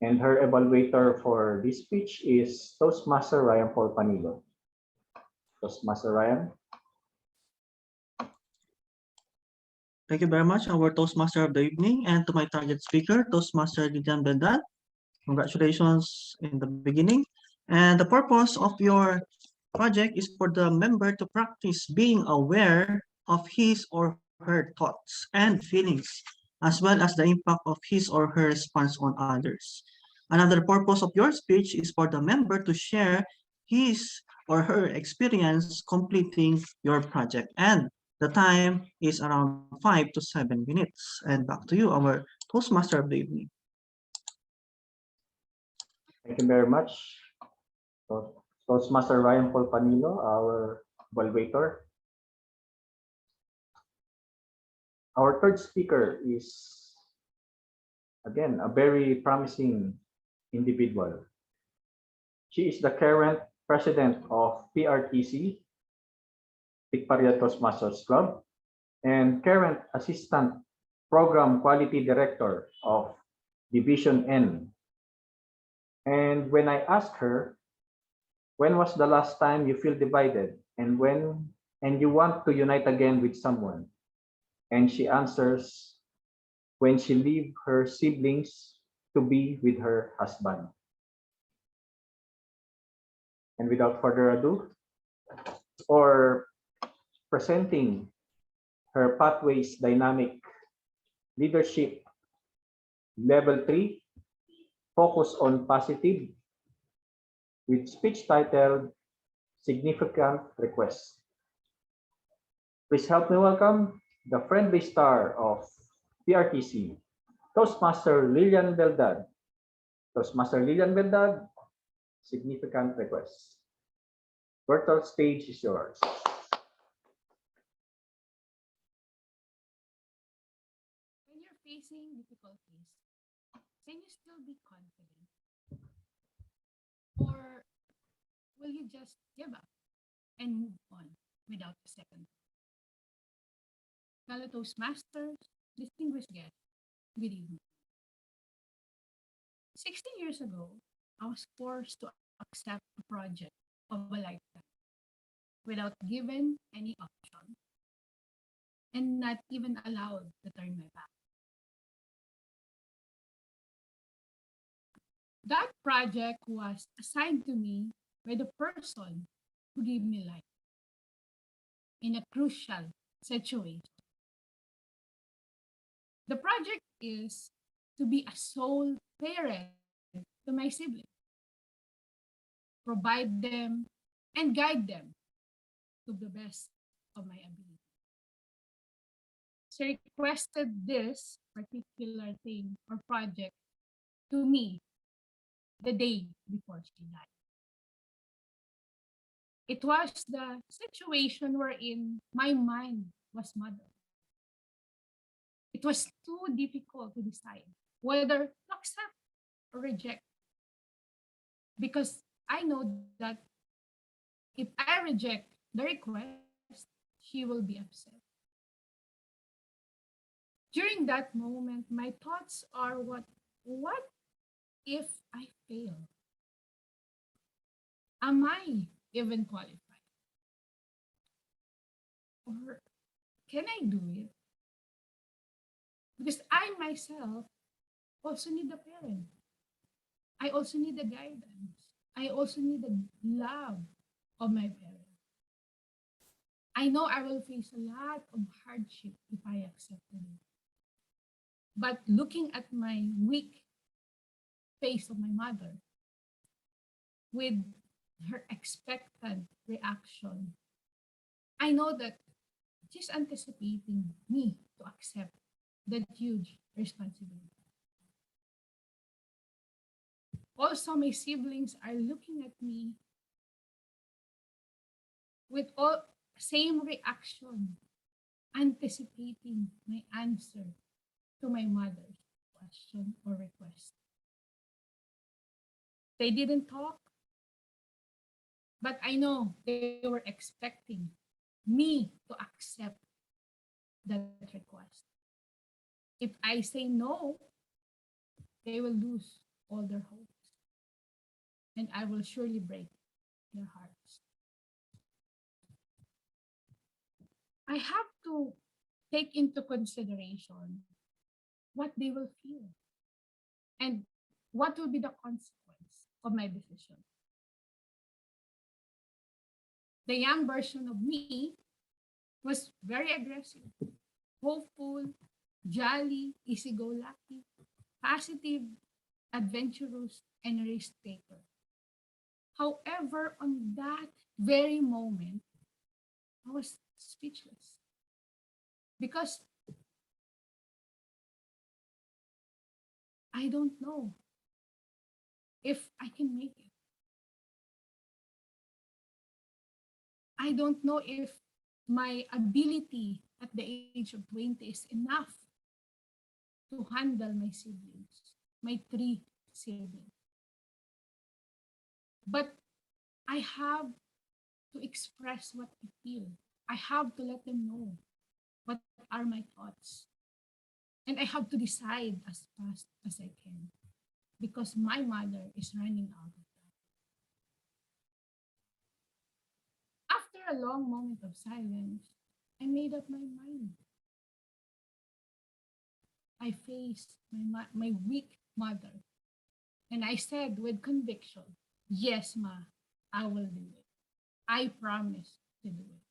And her evaluator for this speech is Toastmaster Ryan Paul Panilo. Toastmaster Ryan. Thank you very much, our Toastmaster of the evening, and to my target speaker, Toastmaster Lilian Bendan. Congratulations in the beginning. And the purpose of your project is for the member to practice being aware of his or her thoughts and feelings, as well as the impact of his or her response on others. Another purpose of your speech is for the member to share his or her experience completing your project. And the time is around 5 to 7 minutes. And back to you, our Toastmaster of the evening. Thank you very much. Toastmaster Ryan Paul Panilo, our evaluator. Our third speaker is, again, a very promising individual. She is the current president of PRTC, Tikparia Toastmasters Club, and current assistant program quality director of Division N And when I asked her, when was the last time you feel divided and you want to unite again with someone? And she answers, when she leave her siblings to be with her husband. And without further ado, or presenting her Pathways Dynamic Leadership Level 3, Focus on Positive, with speech titled Significant Request. Please help me welcome the friendly star of PRTC, Toastmaster Lilian Beldad. Toastmaster Lilian Beldad, significant request. Virtual stage is yours. When you're facing difficulties, can you still be confident? Or will you just give up and move on without a second? Fellow Toastmasters, distinguished guests, good evening. 16 years ago, I was forced to accept a project of a lifetime without given any option and not even allowed to turn my back. That project was assigned to me by the person who gave me life in a crucial situation. The project is to be a sole parent to my siblings, provide them and guide them to the best of my ability. She requested this particular thing or project to me the day before she died. It was the situation wherein my mind was muddled. It was too difficult to decide whether to accept or reject. Because I know that if I reject the request, she will be upset. During that moment, my thoughts are what if I fail? Am I even qualified? Or can I do it? Because I myself also need a parent. I also need the guidance. I also need the love of my parents. I know I will face a lot of hardship if I accepted it. But looking at my weak face of my mother, with her expectant reaction, I know that she's anticipating me to accept that huge responsibility. Also, my siblings are looking at me with all same reaction, anticipating my answer to my mother's question or request. They didn't talk, but I know they were expecting me to accept that request. If I say no, they will lose all their hopes, and I will surely break their hearts. I have to take into consideration what they will feel and what will be the consequence of my decision. The young version of me was very aggressive, hopeful, jolly, easy-go-lucky, positive, adventurous, and risk-taker. However, on that very moment, I was speechless because I don't know if I can make it. I don't know if my ability at the age of 20 is enough to handle my siblings, my 3 siblings. But I have to express what I feel. I have to let them know what are my thoughts. And I have to decide as fast as I can. because my mother is running out of time. After a long moment of silence, I made up my mind. I faced my weak mother and I said with conviction, yes, Ma, I will do it. I promise to do it.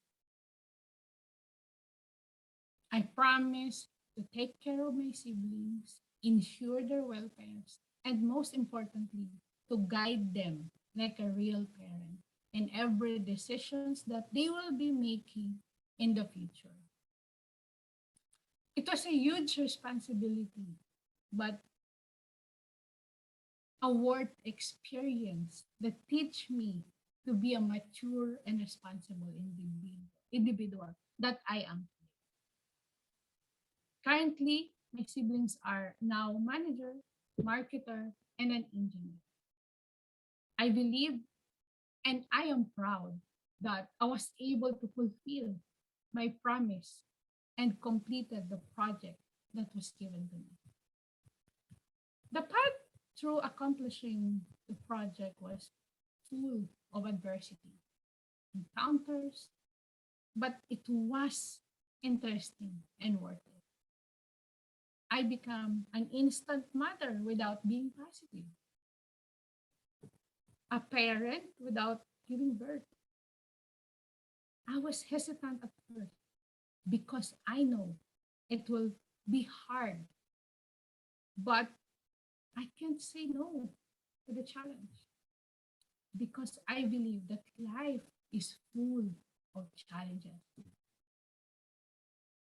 I promise to take care of my siblings, ensure their welfare, and most importantly, to guide them like a real parent in every decisions that they will be making in the future. It was a huge responsibility, but a worth experience that teach me to be a mature and responsible individual that I am. Currently, my siblings are now manager, marketer, and an engineer. I believe and I am proud that I was able to fulfill my promise and completed the project that was given to me. The path through accomplishing the project was full of adversity, encounters, but it was interesting and worth it. I become an instant mother without being positive, a parent without giving birth. I was hesitant at first because I know it will be hard, but I can't say no to the challenge because I believe that life is full of challenges.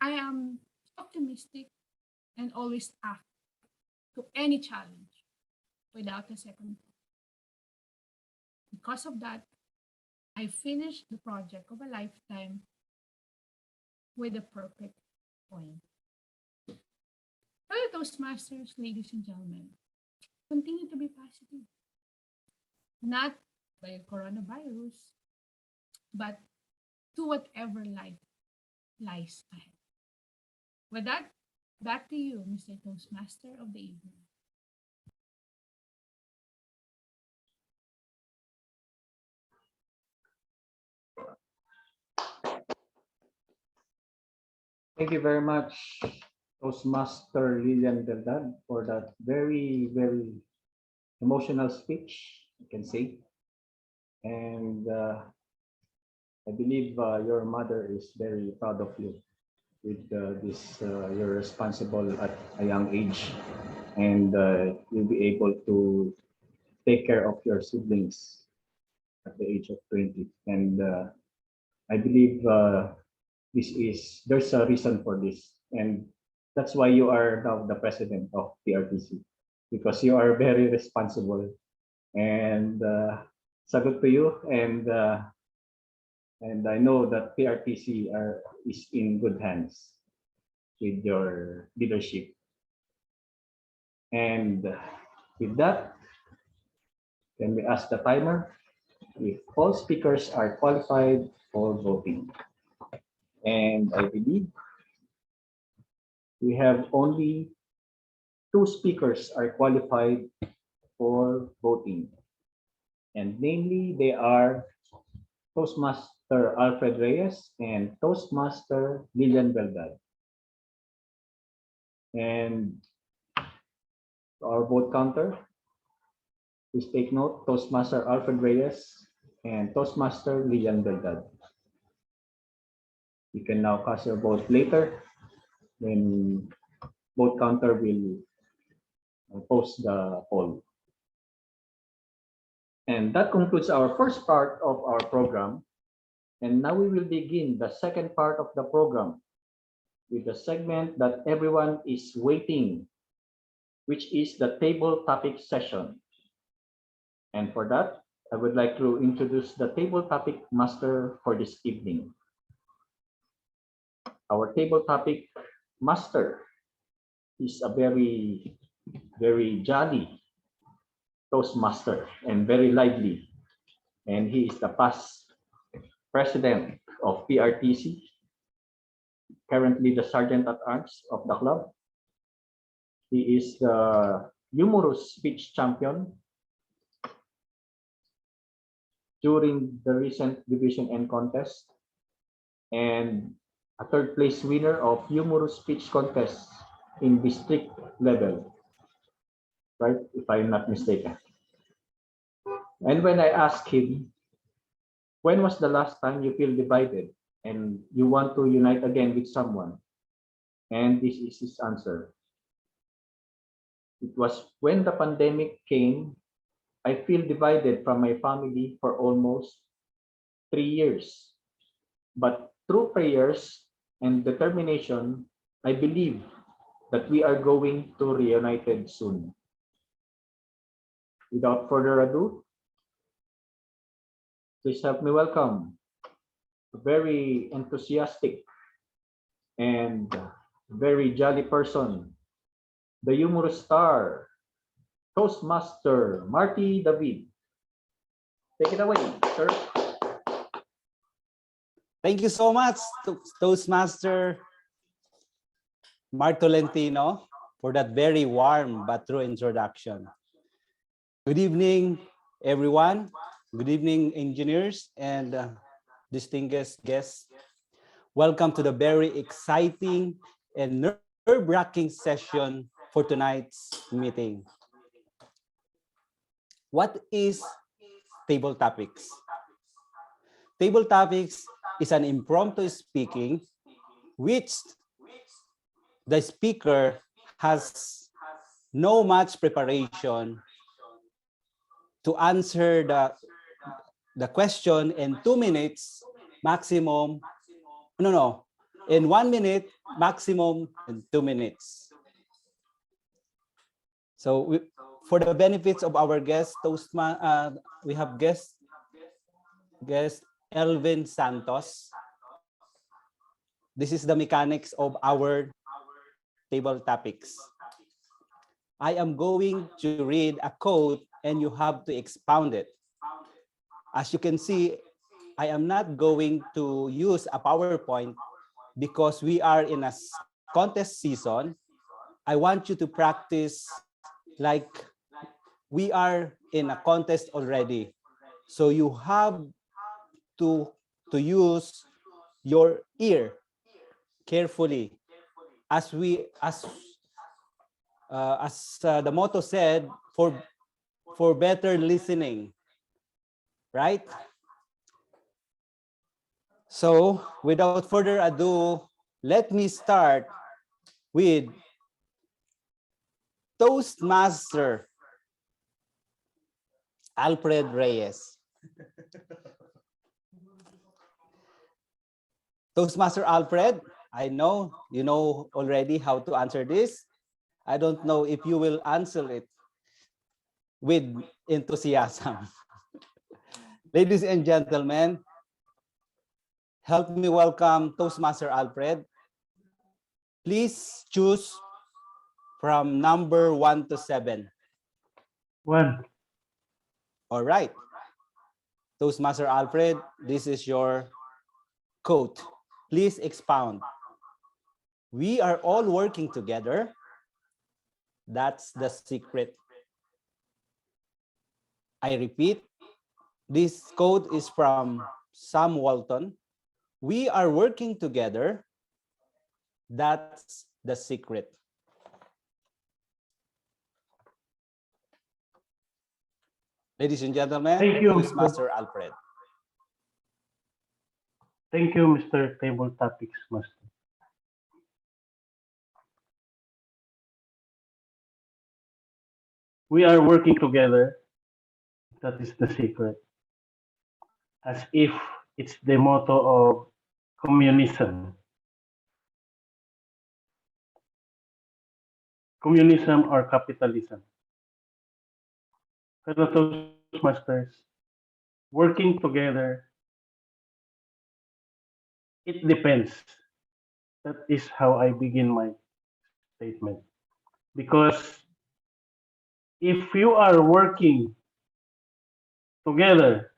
I am optimistic and always act to any challenge without a second thought. Because of that, I finished the project of a lifetime with a perfect point. Fellow Toastmasters, ladies and gentlemen, continue to be positive, not by coronavirus, but to whatever life lies ahead. With that, back to you, Mr. Toastmaster of the evening. Thank you very much, Toastmaster Lilian Verdad, for that very, very emotional speech, I can say. And I believe your mother is very proud of you with you're responsible at a young age, and you'll be able to take care of your siblings at the age of 20. And I believe there's a reason for this. And that's why you are now the president of PRTC, because you are very responsible. And salut to you. And I know that PRTC is in good hands with your leadership. And with that, can we ask the timer if all speakers are qualified for voting? And I believe we have only 2 speakers are qualified for voting. And namely, they are Toastmaster Alfred Reyes and Toastmaster Lilian Verdad. And our vote counter, please take note, Toastmaster Alfred Reyes and Toastmaster Lilian Verdad. You can now cast your vote later when vote counter will post the poll. And that concludes our first part of our program. And now we will begin the second part of the program with the segment that everyone is waiting, which is the table topic session. And for that, I would like to introduce the table topic master for this evening. Our table topic master is a very, very jolly Toastmaster and very lively. And he is the past president of PRTC, currently the sergeant at arms of the club. He is the humorous speech champion during the recent Division N contest, and a third place winner of humorous speech contest in district level, right? If I'm not mistaken. And when I asked him, when was the last time you feel divided and you want to unite again with someone? And this is his answer. It was when the pandemic came. I feel divided from my family for almost 3 years. But through prayers and determination, I believe that we are going to reunited soon. Without further ado, please help me welcome a very enthusiastic and very jolly person, the humorous star, Toastmaster Marty David. Take it away, sir. Thank you so much, Toastmaster Mark Tolentino, for that very warm but true introduction. Good evening, everyone. Good evening, engineers and distinguished guests. Welcome to the very exciting and nerve-wracking session for tonight's meeting. What is Table Topics? Table Topics is an impromptu speaking which the speaker has no much preparation to answer the question in 2 minutes maximum. No, in 1 minute maximum in 2 minutes. So for the benefits of our guest we have guest Elvin Santos. This is the mechanics of our table topics. I am going to read a quote and you have to expound it. As you can see, I am not going to use a PowerPoint because we are in a contest season. I want you to practice like we are in a contest already. So you have to use your ear carefully. As the motto said, for better listening, right? So without further ado, let me start with Toastmaster Alfred Reyes. Toastmaster Alfred, I know you know already how to answer this. I don't know if you will answer it with enthusiasm. Ladies and gentlemen, help me welcome Toastmaster Alfred. Please choose from number 1 to 7. 1. All right. Toastmaster Alfred, this is your quote. Please expound. We are all working together. That's the secret. I repeat, this quote is from Sam Walton. We are working together. That's the secret. Ladies and gentlemen, Thank you, Toastmaster Alfred. Thank you, Mr. Table Topics Master. We are working together. That is the secret. As if it's the motto of communism. Communism or capitalism. Fellow Toastmasters, working together, it depends. That is how I begin my statement. Because if you are working together,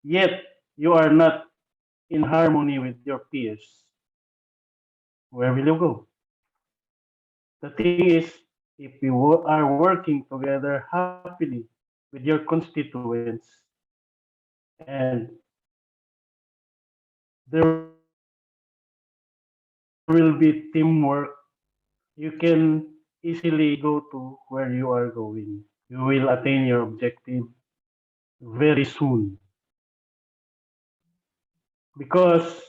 yet you are not in harmony with your peers, where will you go? The thing is, if you are working together happily with your constituents, and there will be teamwork, you can easily go to where you are going. You will attain your objective very soon. Because,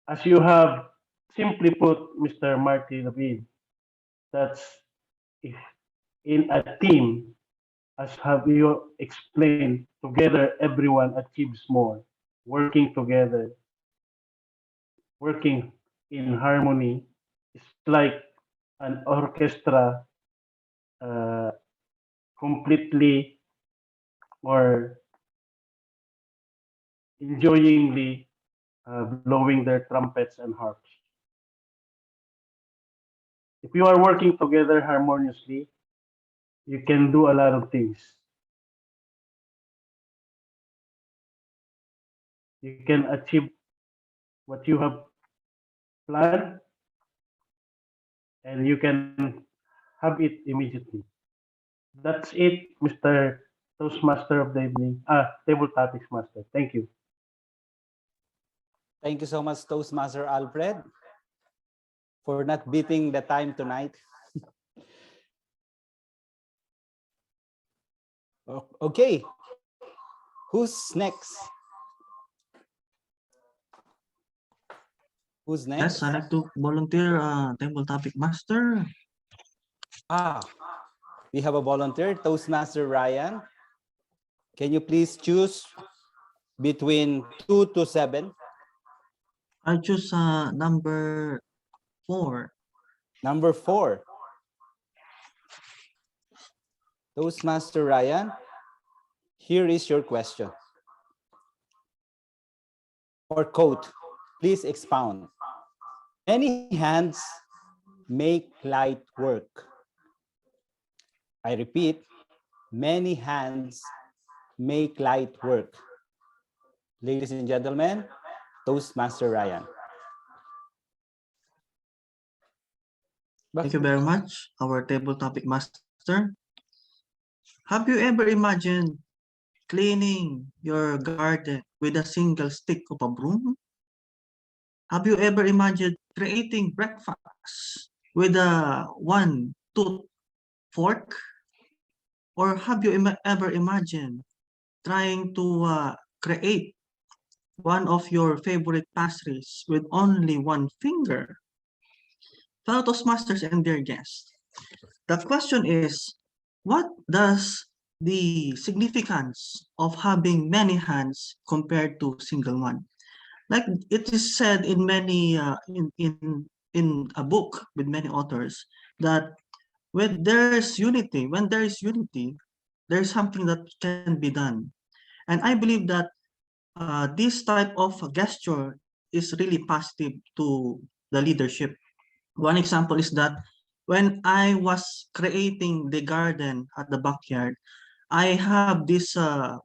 as you have simply put, Mr. Marty David, that's if in a team, as have you explained, together everyone achieves more. Working together, working in harmony, is like an orchestra uh, completely or enjoyingly blowing their trumpets and harps. If you are working together harmoniously, you can do a lot of things. You can achieve what you have planned, and you can have it immediately. That's it, Mr. Toastmaster of the evening. Table topics master. Thank you. Thank you so much, Toastmaster Alfred, for not beating the time tonight. Okay, who's next? Who's next? Yes, I'd like to volunteer table topic master. We have a volunteer, Toastmaster Ryan. Can you please choose between 2 to 7? I choose number 4. Number 4. Toastmaster Ryan, here is your question. Or quote, please expound. Many hands make light work. I repeat, many hands make light work. Ladies and gentlemen, Toastmaster Ryan. Thank you very much, our table topic master. Have you ever imagined cleaning your garden with a single stick of a broom? Have you ever imagined creating breakfast with a one-tooth fork? Or have you ever imagined trying to create one of your favorite pastries with only one finger? Fellow Toastmasters and dear guests, the question is, what does the significance of having many hands compared to single one? Like it is said in many in a book with many authors that when there is unity, there's something that can be done. And I believe that this type of gesture is really positive to the leadership. One example is that when I was creating the garden at the backyard, I have this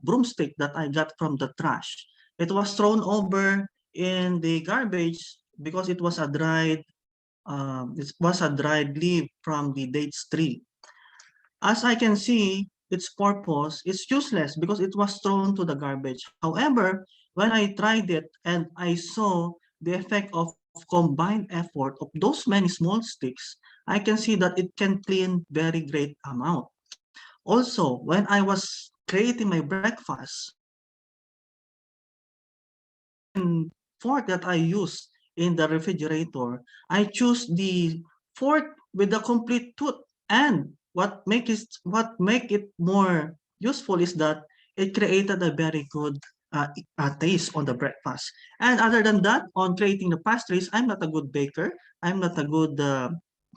broomstick that I got from the trash. It was thrown over in the garbage because it was a dried leaf from the dates tree. As I can see, its purpose is useless because it was thrown to the garbage. However, when I tried it and I saw the effect of combined effort of those many small sticks, I can see that it can clean very great amount. Also, when I was creating my breakfast, and fork that I use in the refrigerator, I choose the fork with the complete tooth. And what make it more useful is that it created a very good taste on the breakfast. And other than that, on creating the pastries, I'm not a good baker. I'm not a good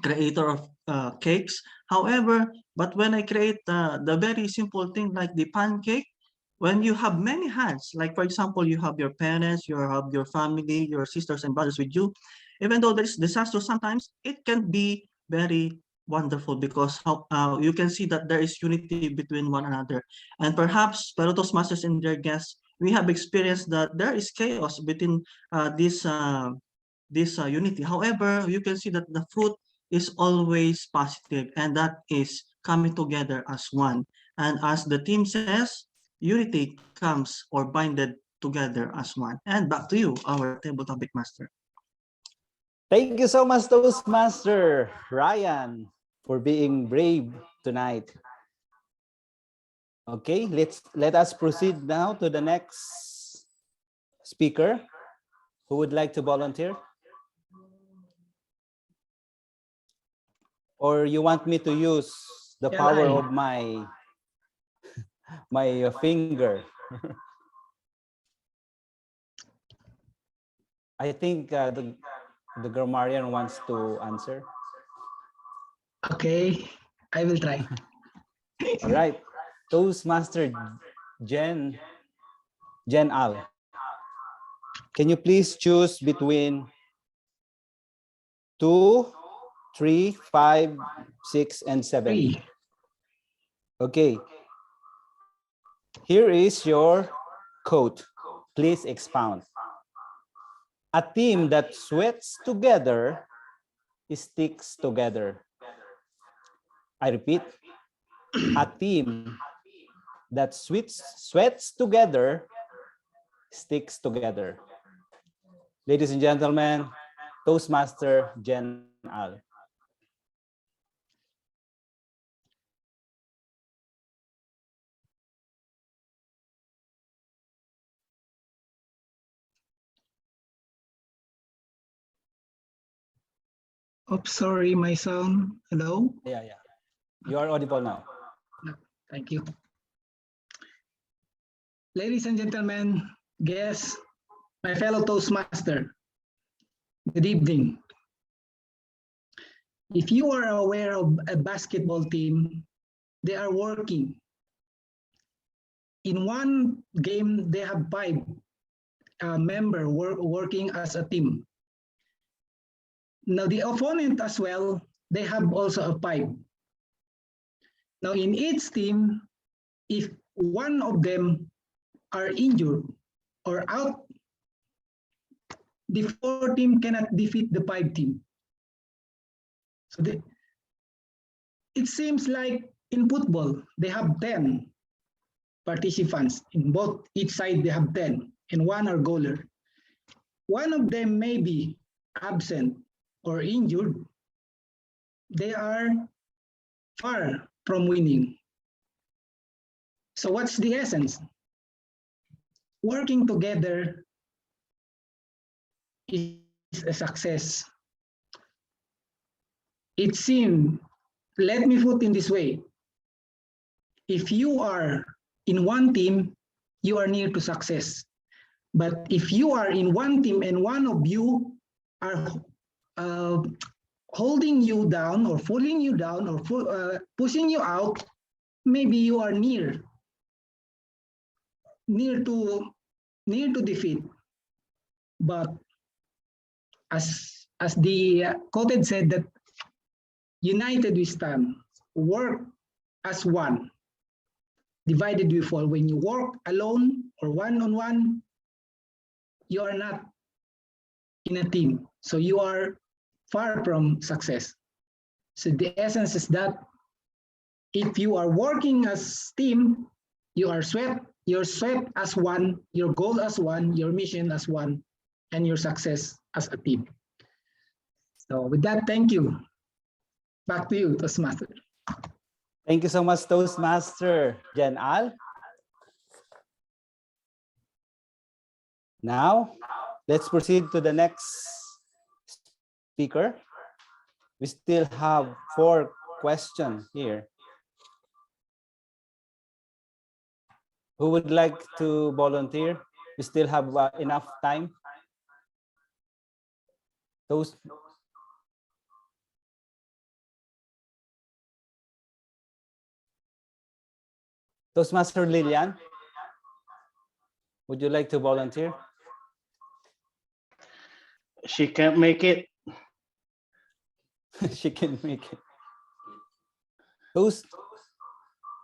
creator of cakes. However, but when I create the very simple thing like the pancake, when you have many hands, like for example, you have your parents, you have your family, your sisters and brothers with you, even though there's disaster sometimes, it can be very wonderful because you can see that there is unity between one another. And perhaps, fellow Toastmasters and their guests, we have experienced that there is chaos between this unity. However, you can see that the fruit is always positive, and that is coming together as one. And as the team says, unity comes or binded together as one. And back to you, our table topic master. Thank you so much, Toastmaster Ryan, for being brave tonight. Okay, let us proceed now to the next speaker. Who would like to volunteer? Or you want me to use the power of my finger? I think the grammarian wants to answer. Okay, I will try. All right. Toastmaster Jen Al. Can you please choose between 2, 3, 5, 6, and 7? 3. Okay. Here is your quote. Please expound. A team that sweats together sticks together. I repeat, a team that sweats together sticks together. Ladies and gentlemen, Toastmaster Jen Al. Oops, sorry, my sound. Hello? Yeah. You are audible now. Thank you. Ladies and gentlemen, guests, my fellow Toastmaster, good evening. If you are aware of a basketball team, they are working. In one game, they have 5 members working as a team. Now, the opponent as well, they have also a 5. Now, in each team, if one of them are injured or out, the 4 team cannot defeat the 5 team. So it seems like in football, they have 10 participants. In both each side, they have 10, and 1 are goaler. One of them may be absent or injured. They are far from winning. So what's the essence? Working together is a success. It seems, let me put in this way, if you are in one team, you are near to success. But if you are in one team and one of you are holding you down or pulling you down or pushing you out, maybe you are near to defeat. But as the quoted said, that united we stand, work as one, divided we fall. When you work alone or one-on-one, you are not in a team, so you are far from success. So the essence is that if you are working as team, your sweat as one, your goal as one, your mission as one, and your success as a team. So with that, thank you. Back to you, Toastmaster. Thank you so much, Toastmaster Jen Al. Now, let's proceed to the next speaker. We still have 4 questions here. Who would like to volunteer? We still have enough time. Toastmaster Lilian, would you like to volunteer? She can't make it. She can make it.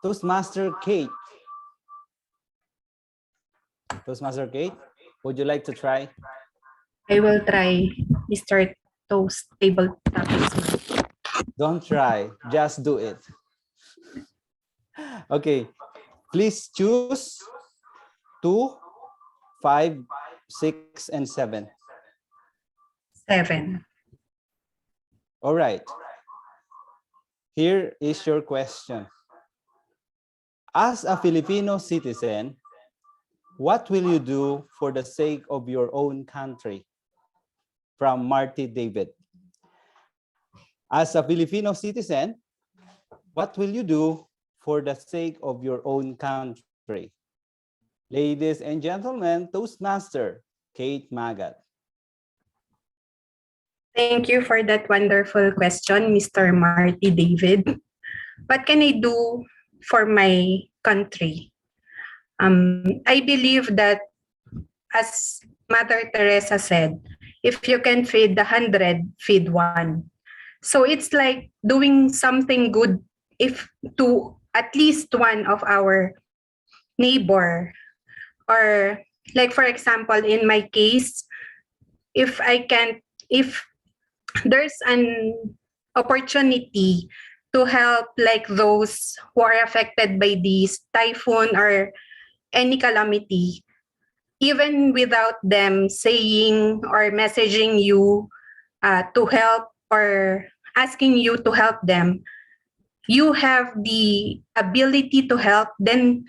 Toastmaster Kate. Toastmaster Kate, would you like to try? I will try, Mr. Toast Table Topics. Don't try, just do it. Okay, please choose 2, 5, 6, and 7. 7. All right. Here is your question. As a Filipino citizen, what will you do for the sake of your own country? From Marty David. As a Filipino citizen, what will you do for the sake of your own country? Ladies and gentlemen, Toastmaster Kate Magat. Thank you for that wonderful question, Mr. Marty David. What can I do for my country? I believe that, as Mother Teresa said, if you can feed the 100, feed one. So it's like doing something good if to at least one of our neighbor, or like for example in my case, if there's an opportunity to help like those who are affected by this typhoon or any calamity, even without them saying or messaging you to help or asking you to help them, you have the ability to help, then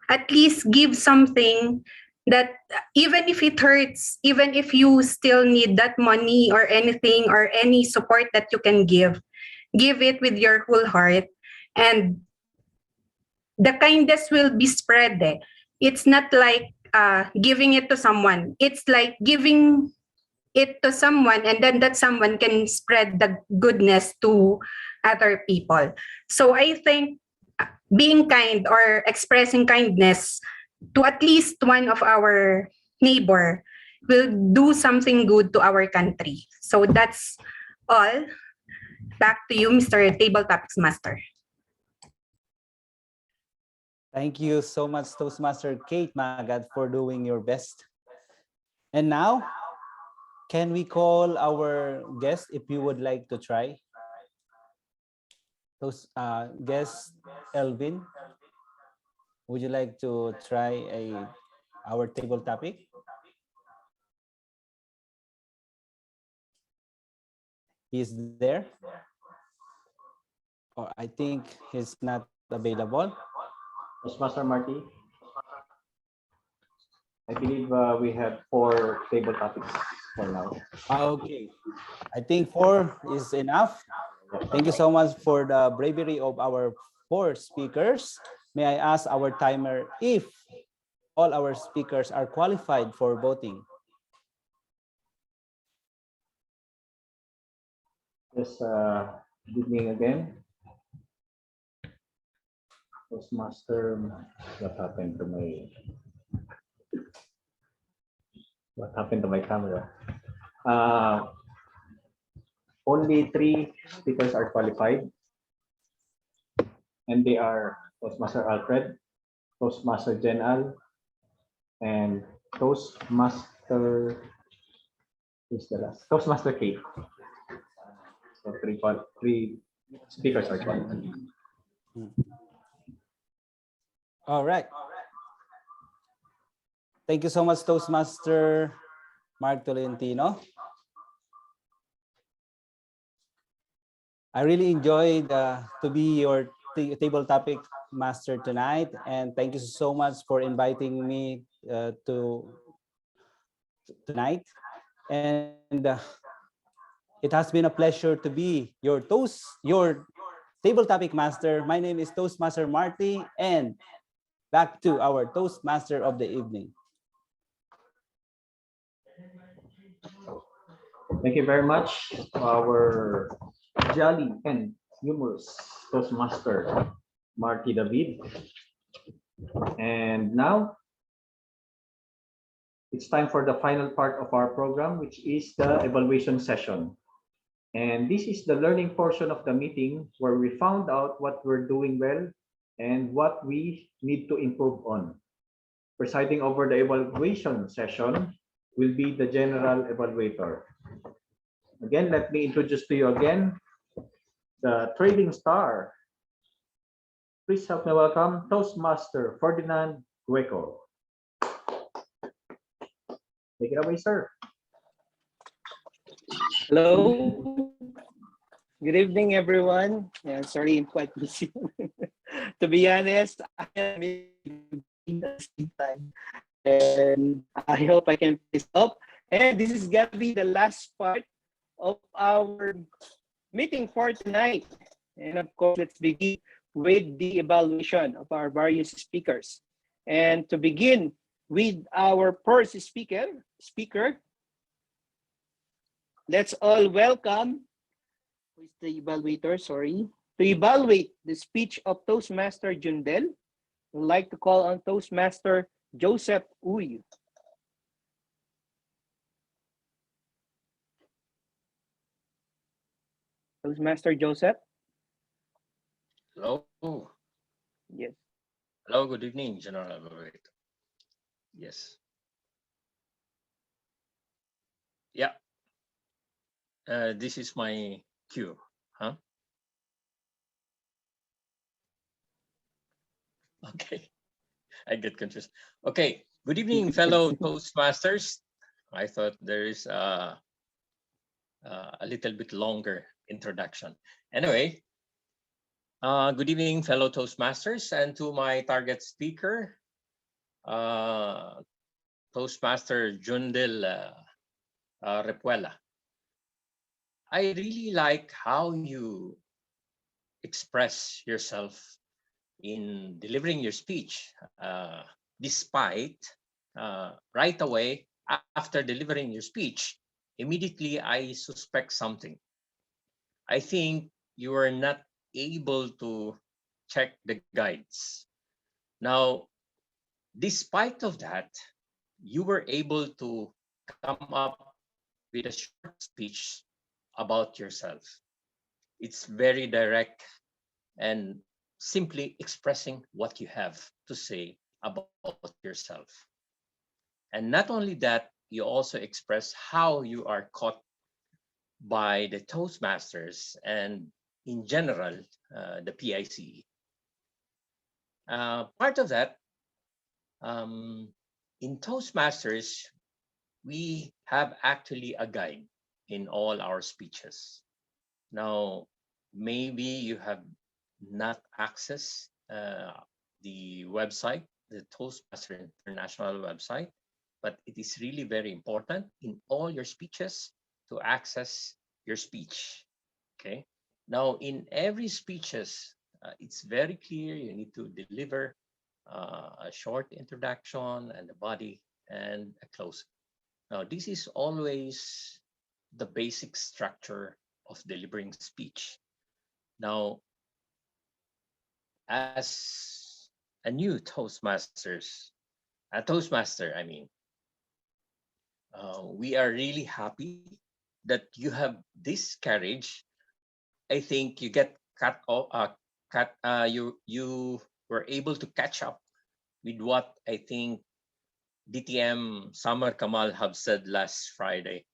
at least give something that even if it hurts, even if you still need that money or anything or any support that you can give it with your whole heart, and the kindness will be spread. It's not like giving it to someone. It's like giving it to someone, and then that someone can spread the goodness to other people. So I think being kind or expressing kindness to at least one of our neighbor will do something good to our country. So that's all. Back to you, Mr. Table Topics Master. Thank you so much, Toastmaster Kate Magat, for doing your best. And now, can we call our guest if you would like to try? Guest Elvin, would you like to try our table topic? He's there? Or I think he's not available. Toastmaster Marty, I believe we have 4 table topics for now. Okay, I think 4 is enough. Thank you so much for the bravery of our 4 speakers. May I ask our timer if all our speakers are qualified for voting? Yes, good evening again. Toastmaster, what happened to my camera? Only 3 speakers are qualified, and they are Toastmaster Alfred, Toastmaster Jen Al, and Toastmaster, who's the last? Toastmaster Kate. So 3 speakers are qualified. All right. Thank you so much, Toastmaster Mark Tolentino. I really enjoyed to be your table topic master tonight, and thank you so much for inviting me to tonight. And it has been a pleasure to be your table topic master. My name is Toastmaster Marty, and back to our Toastmaster of the evening. Thank you very much, our jolly and humorous Toastmaster Marty David. And now it's time for the final part of our program, which is the evaluation session. And this is the learning portion of the meeting where we found out what we're doing well and what we need to improve on. Presiding over the evaluation session will be the general evaluator. Again, let me introduce to you again the trading star. Please help me welcome Toastmaster Ferdinand Gueco. Take it away, sir. Hello. Good evening, everyone. Yeah, sorry, I'm quite busy. To be honest, I am in the same time, and I hope I can please help. And this is gonna be the last part of our meeting for tonight. And of course, let's begin with the evaluation of our various speakers. And to begin with our first speaker, let's all welcome, who is the evaluator, sorry, to evaluate the speech of Toastmaster Jundel. I'd like to call on Toastmaster Joseph Uy. Toastmaster Joseph? Hello. Yes. Hello, good evening, General Evaluator. Yes. Yeah. This is my cue, huh? Okay, I get confused. Okay, good evening, fellow Toastmasters. I thought there is a little bit longer introduction. Anyway, good evening, fellow Toastmasters, and to my target speaker, Toastmaster Jundel Repuela. I really like how you express yourself in delivering your speech, despite right away after delivering your speech, immediately I suspect something. I think you are not able to check the guides. Now, despite of that, you were able to come up with a short speech about yourself. It's very direct and simply expressing what you have to say about yourself. And not only that, you also express how you are caught by the Toastmasters and in general, the PICE. Part of that, in Toastmasters, we have actually a guide in all our speeches. Now, maybe you have not accessed the website, the Toastmaster International website, but it is really very important in all your speeches to access your speech, okay? Now, in every speeches, it's very clear you need to deliver a short introduction and a body and a closing. Now, this is always the basic structure of delivering speech. Now, as a new Toastmaster, I mean, we are really happy that you have this courage. I think you get you were able to catch up with what I think DTM Samar Kamal have said last Friday,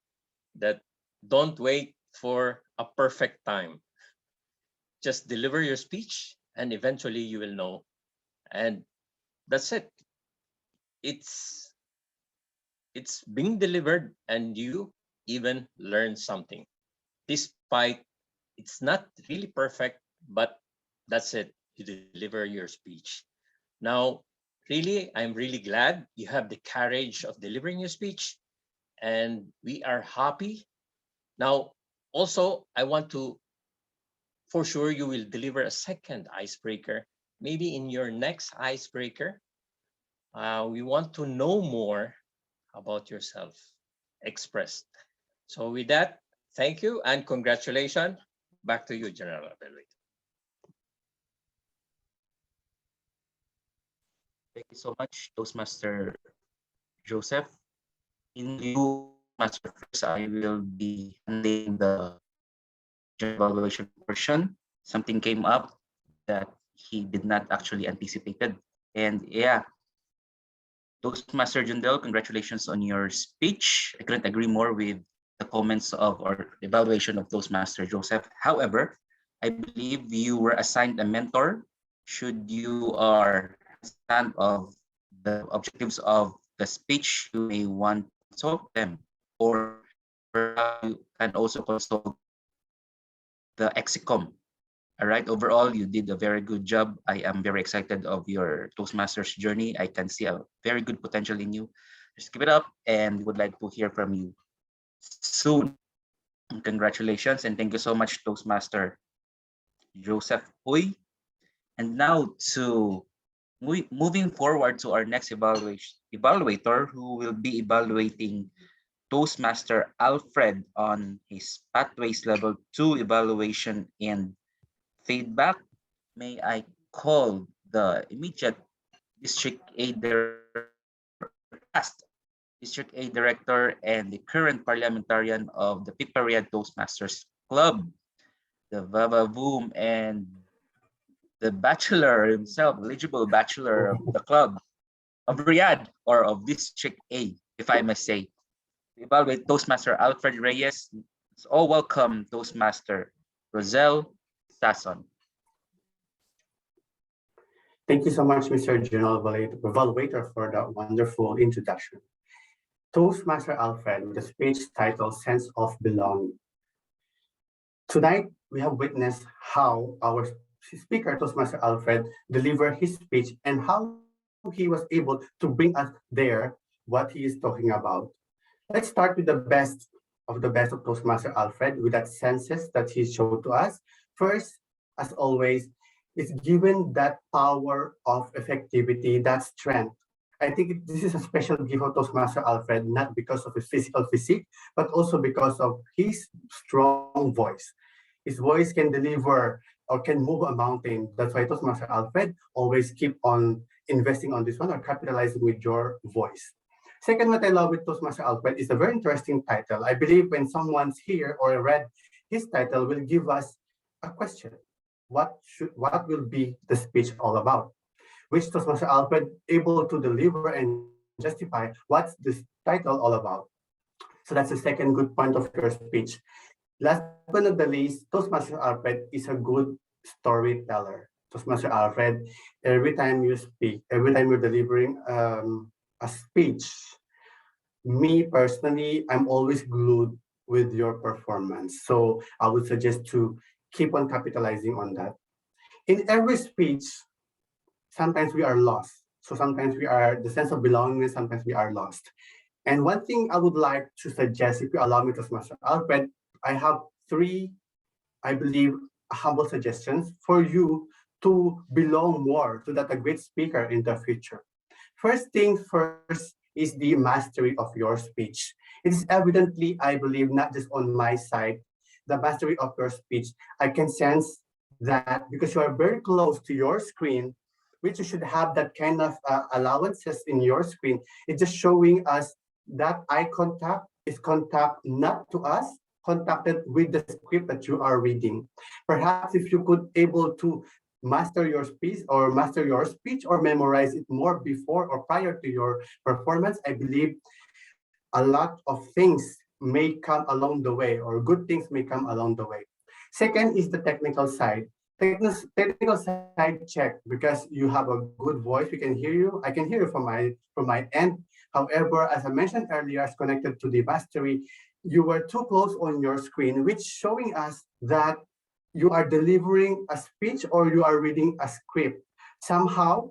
that don't wait for a perfect time. Just deliver your speech and eventually you will know. And that's it. It's being delivered and you even learn something. Despite it's not really perfect, but that's it. You deliver your speech. Now, really, I'm really glad you have the courage of delivering your speech and we are happy. Now, also, I want to, for sure, you will deliver a second icebreaker. Maybe in your next icebreaker, we want to know more about yourself expressed. So with that, thank you and congratulations. Back to you, General Evaluator. Thank you so much, Toastmaster Joseph. In lieu, Master first, I will be handling the evaluation portion. Something came up that he did not actually anticipated. And yeah, Toastmaster Jundel, congratulations on your speech. I couldn't agree more with the comments of or evaluation of Toastmaster Joseph. However, I believe you were assigned a mentor. Should you are understand of the objectives of the speech, you may want to consult them, or perhaps you can also consult the exicom. All right, overall, you did a very good job. I am very excited of your Toastmasters journey. I can see a very good potential in you. Just keep it up, and we would like to hear from you soon. Congratulations, and thank you so much, Toastmaster Joseph Uy. And now to moving forward to our next evaluator who will be evaluating Toastmaster Alfred on his Pathways Level 2 evaluation and feedback. May I call the immediate District A Director, past District A Director and the current parliamentarian of the Piparia Toastmasters Club, the Vavavoom, and the bachelor himself, eligible bachelor of the club of Riyadh, or of District A, if I must say. We evaluate Toastmaster Alfred Reyes. It's all welcome, Toastmaster Roselle Sasson. Thank you so much, Mr. General Evaluator, for that wonderful introduction. Toastmaster Alfred with the speech titled Sense of Belonging. Tonight, we have witnessed how our speaker, Toastmaster Alfred, delivered his speech and how he was able to bring us there what he is talking about. Let's start with the best of Toastmaster Alfred with that senses that he showed to us. First, as always, is given that power of effectivity, that strength. I think this is a special gift of Toastmaster Alfred, not because of his physical physique, but also because of his strong voice. His voice can deliver or can move a mountain. That's why Toastmaster Alfred always keep on investing on this one or capitalizing with your voice. Second, what I love with Toastmaster Alfred is a very interesting title. I believe when someone's here or read his title will give us a question. What will be the speech all about? Which Toastmaster Alfred able to deliver and justify what's this title all about. So that's the second good point of your speech. Last but not the least, Toastmaster Alfred is a good storyteller. Toastmaster Alfred, every time you speak, every time you're delivering a speech, me personally, I'm always glued with your performance. So I would suggest to keep on capitalizing on that. In every speech, sometimes we are lost. So sometimes we are, the sense of belonging, sometimes we are lost. And one thing I would like to suggest, if you allow me, Toastmaster Alfred, I have three, I believe, humble suggestions for you to belong more to that a great speaker in the future. First thing first is the mastery of your speech. It is evidently, I believe, not just on my side, the mastery of your speech. I can sense that because you are very close to your screen, which you should have that kind of allowances in your screen. It's just showing us that eye contact is contact not to us, contacted with the script that you are reading. Perhaps if you could able to master your speech or memorize it more before or prior to your performance, I believe a lot of things may come along the way, or good things may come along the way. Second is the technical side. Technical side check, because you have a good voice, we can hear you. I can hear you from my end. However, as I mentioned earlier, as connected to the mastery, you were too close on your screen, which showing us that you are delivering a speech or you are reading a script. Somehow,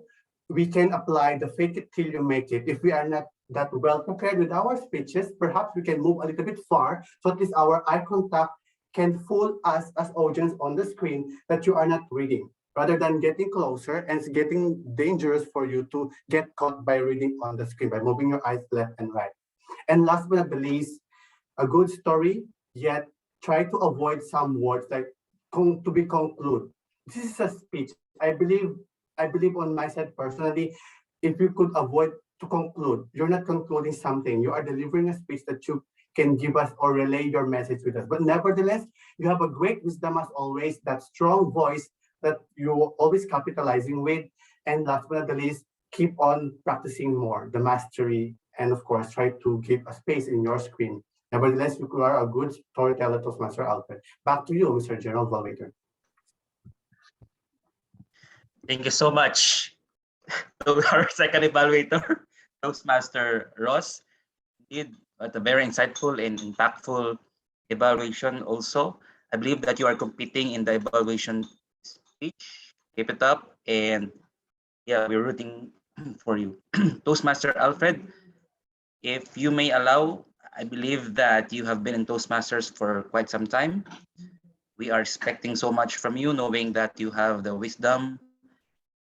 we can apply the fake it till you make it. If we are not that well prepared with our speeches, perhaps we can move a little bit far, so at least our eye contact can fool us as audience on the screen that you are not reading, rather than getting closer, and it's getting dangerous for you to get caught by reading on the screen, by moving your eyes left and right. And last but not the least, a good story, yet try to avoid some words like to be conclude. This is a speech. I believe on my side personally, if you could avoid to conclude, you're not concluding something. You are delivering a speech that you can give us or relay your message with us. But nevertheless, you have a great wisdom as always, that strong voice that you're always capitalizing with. And last but not the least, keep on practicing more, the mastery, and of course, try to keep a space in your screen. Nevertheless, you are a good storyteller, Toastmaster Alfred. Back to you, Mr. General Evaluator. Thank you so much to our second evaluator, Toastmaster Ross. Did a very insightful and impactful evaluation also. I believe that you are competing in the evaluation speech. Keep it up, and yeah, we're rooting for you. Toastmaster Alfred, if you may allow, I believe that you have been in Toastmasters for quite some time. We are expecting so much from you, knowing that you have the wisdom,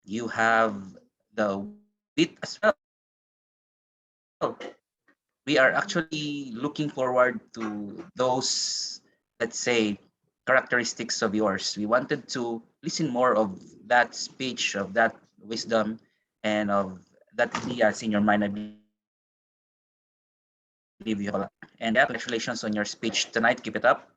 you have the wit as well. We are actually looking forward to those, let's say, characteristics of yours. We wanted to listen more of that speech, of that wisdom, and of that ideas in your mind. I believe you have a lot. And yeah, congratulations on your speech tonight. Keep it up.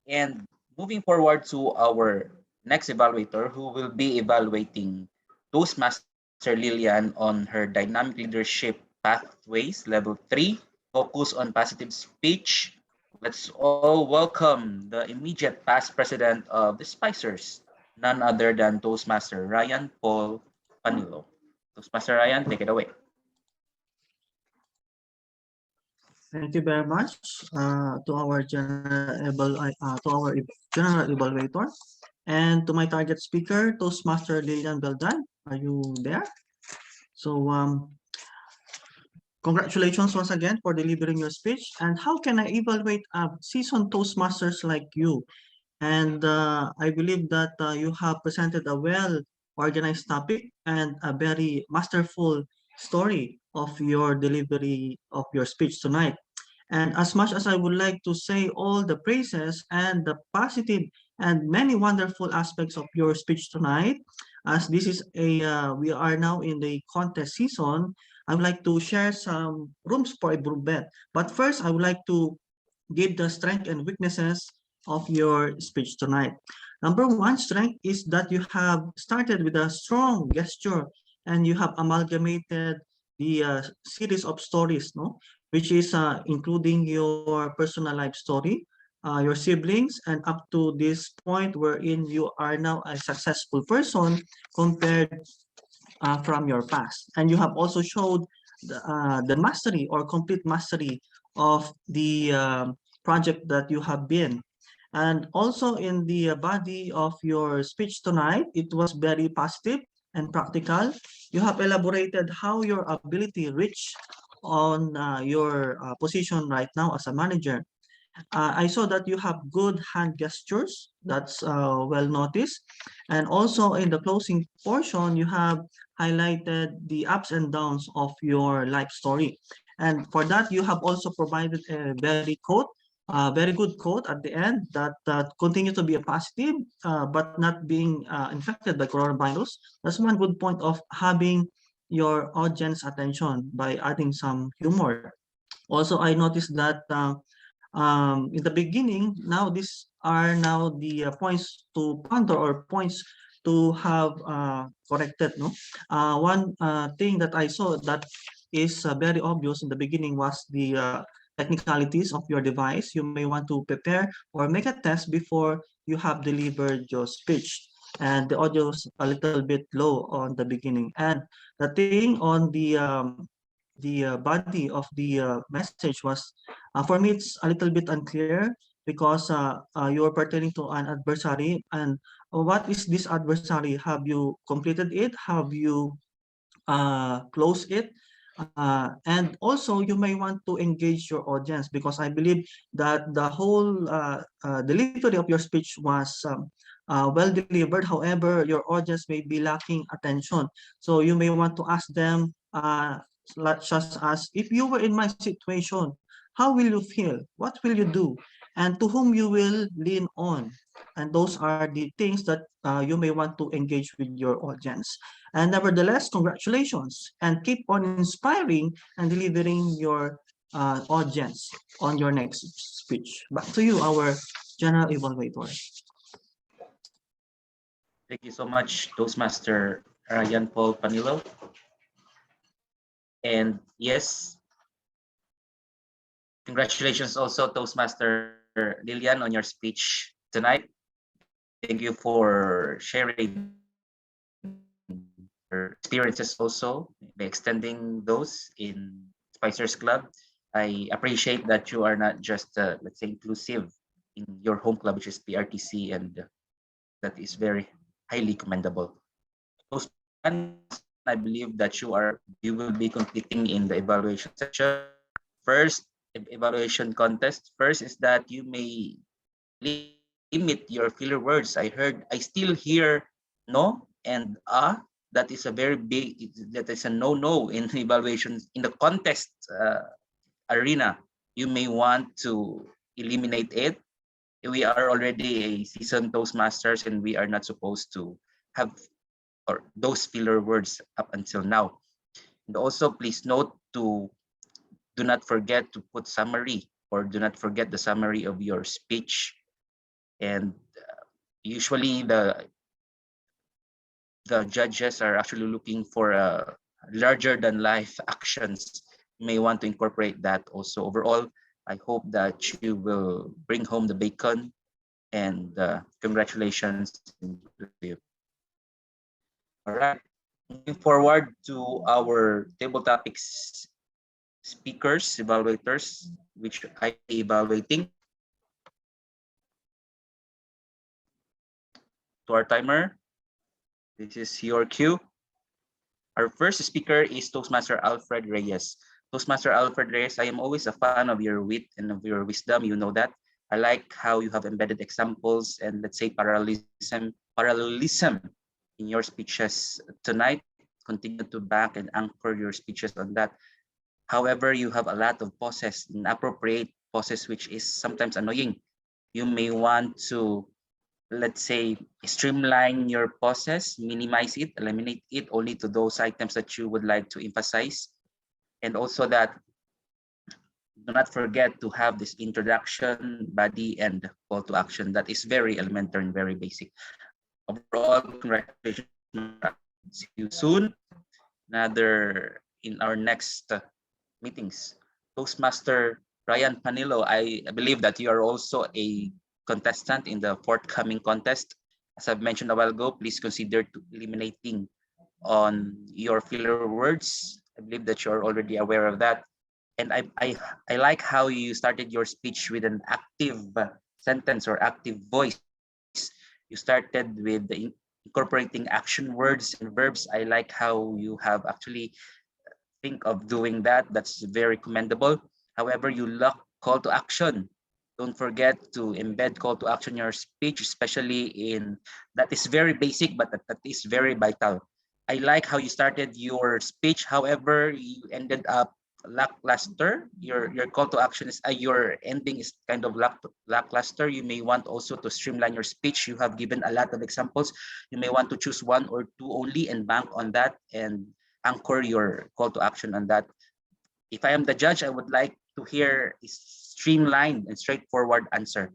And moving forward to our next evaluator, who will be evaluating Toastmaster Lilian on her dynamic leadership pathways, level 3, focus on positive speech. Let's all welcome the immediate past president of the Spicers, none other than Toastmaster Ryan Paul Panilo. Toastmaster Ryan, take it away. Thank you very much to our general evaluator, and to my target speaker, Toastmaster Lilian Beldan. Are you there? So congratulations once again for delivering your speech. And how can I evaluate a seasoned Toastmasters like you? And I believe that you have presented a well-organized topic and a very masterful story of your delivery of your speech tonight. And as much as I would like to say all the praises and the positive and many wonderful aspects of your speech tonight, as this is we are now in the contest season, I would like to share some rooms for improvement. But first, I would like to give the strength and weaknesses of your speech tonight. Number one strength is that you have started with a strong gesture and you have amalgamated the series of stories, no, which is including your personal life story, your siblings, and up to this point wherein you are now a successful person compared from your past. And you have also showed the mastery or complete mastery of the project that you have been. And also in the body of your speech tonight, it was very positive and practical. You have elaborated how your ability reach on your position right now as a manager. I saw that you have good hand gestures. That's well noticed. And also in the closing portion, you have highlighted the ups and downs of your life story. And for that, you have also provided a very good quote at the end that continue to be a positive, but not being infected by coronavirus. That's one good point of having your audience attention by adding some humor. Also, I noticed that in the beginning, now these are now the points to ponder or points to have corrected. No, one thing that I saw that is very obvious in the beginning was the technicalities of your device. You may want to prepare or make a test before you have delivered your speech. And the audio is a little bit low on the beginning. And the thing on the body of the message was, for me, it's a little bit unclear because you're pertaining to an adversary. And what is this adversary? Have you completed it? Have you closed it? And also, you may want to engage your audience because I believe that the whole delivery of your speech was well delivered. However, your audience may be lacking attention. So you may want to ask them, such as, if you were in my situation, how will you feel? What will you do? And to whom you will lean on? And those are the things that you may want to engage with your audience. And nevertheless, congratulations, and keep on inspiring and delivering your audience on your next speech. Back to you, our general evaluator. Thank you so much, Toastmaster Ryan Paul Panilo. And yes, congratulations also, Toastmaster Lilian, on your speech tonight. Thank you for sharing experiences also by extending those in Spicers Club. I appreciate that you are not just, let's say, inclusive in your home club, which is PRTC, and that is very highly commendable. Those, I believe that you will be competing in the evaluation section. First, evaluation contest. First is that you may limit your filler words. I still hear no and that is a very big, that is a no in evaluations in the contest arena. You may want to eliminate it. We are already a seasoned Toastmasters and we are not supposed to have or those filler words up until now. And also please note to do not forget to put summary, or do not forget the summary of your speech. And usually the judges are actually looking for larger than life actions. You may want to incorporate that also. Overall, I hope that you will bring home the bacon, and congratulations to you. All right, moving forward to our table topics speakers, evaluators, which I be evaluating. To our timer, this is your cue. Our first speaker is Toastmaster Alfred Reyes. Toastmaster Alfred Reyes, I am always a fan of your wit and of your wisdom. You know that. I like how you have embedded examples and, let's say, parallelism in your speeches tonight. Continue to back and anchor your speeches on that. However, you have a lot of pauses, inappropriate pauses, which is sometimes annoying. You may want to, let's say, streamline your pauses, minimize it, eliminate it only to those items that you would like to emphasize. And also that do not forget to have this introduction, body, and call to action. That is very elementary and very basic. Overall, congratulations. See you soon. Another in our next meetings. Toastmaster Ryan Panilo, I believe that you are also a contestant in the forthcoming contest. As I've mentioned a while ago, please consider eliminating on your filler words. I believe that you're already aware of that. And I like how you started your speech with an active sentence or active voice. You started with the incorporating action words and verbs. I like how you have actually think of doing that. That's very commendable. However, you lack call to action. Don't forget to embed call to action in your speech, especially in, that is very basic, but that is very vital. I like how you started your speech. However, you ended up lackluster. Your call to action is, your ending is kind of lackluster. You may want also to streamline your speech. You have given a lot of examples. You may want to choose one or two only and bank on that and anchor your call to action on that. If I am the judge, I would like to hear a streamlined and straightforward answer.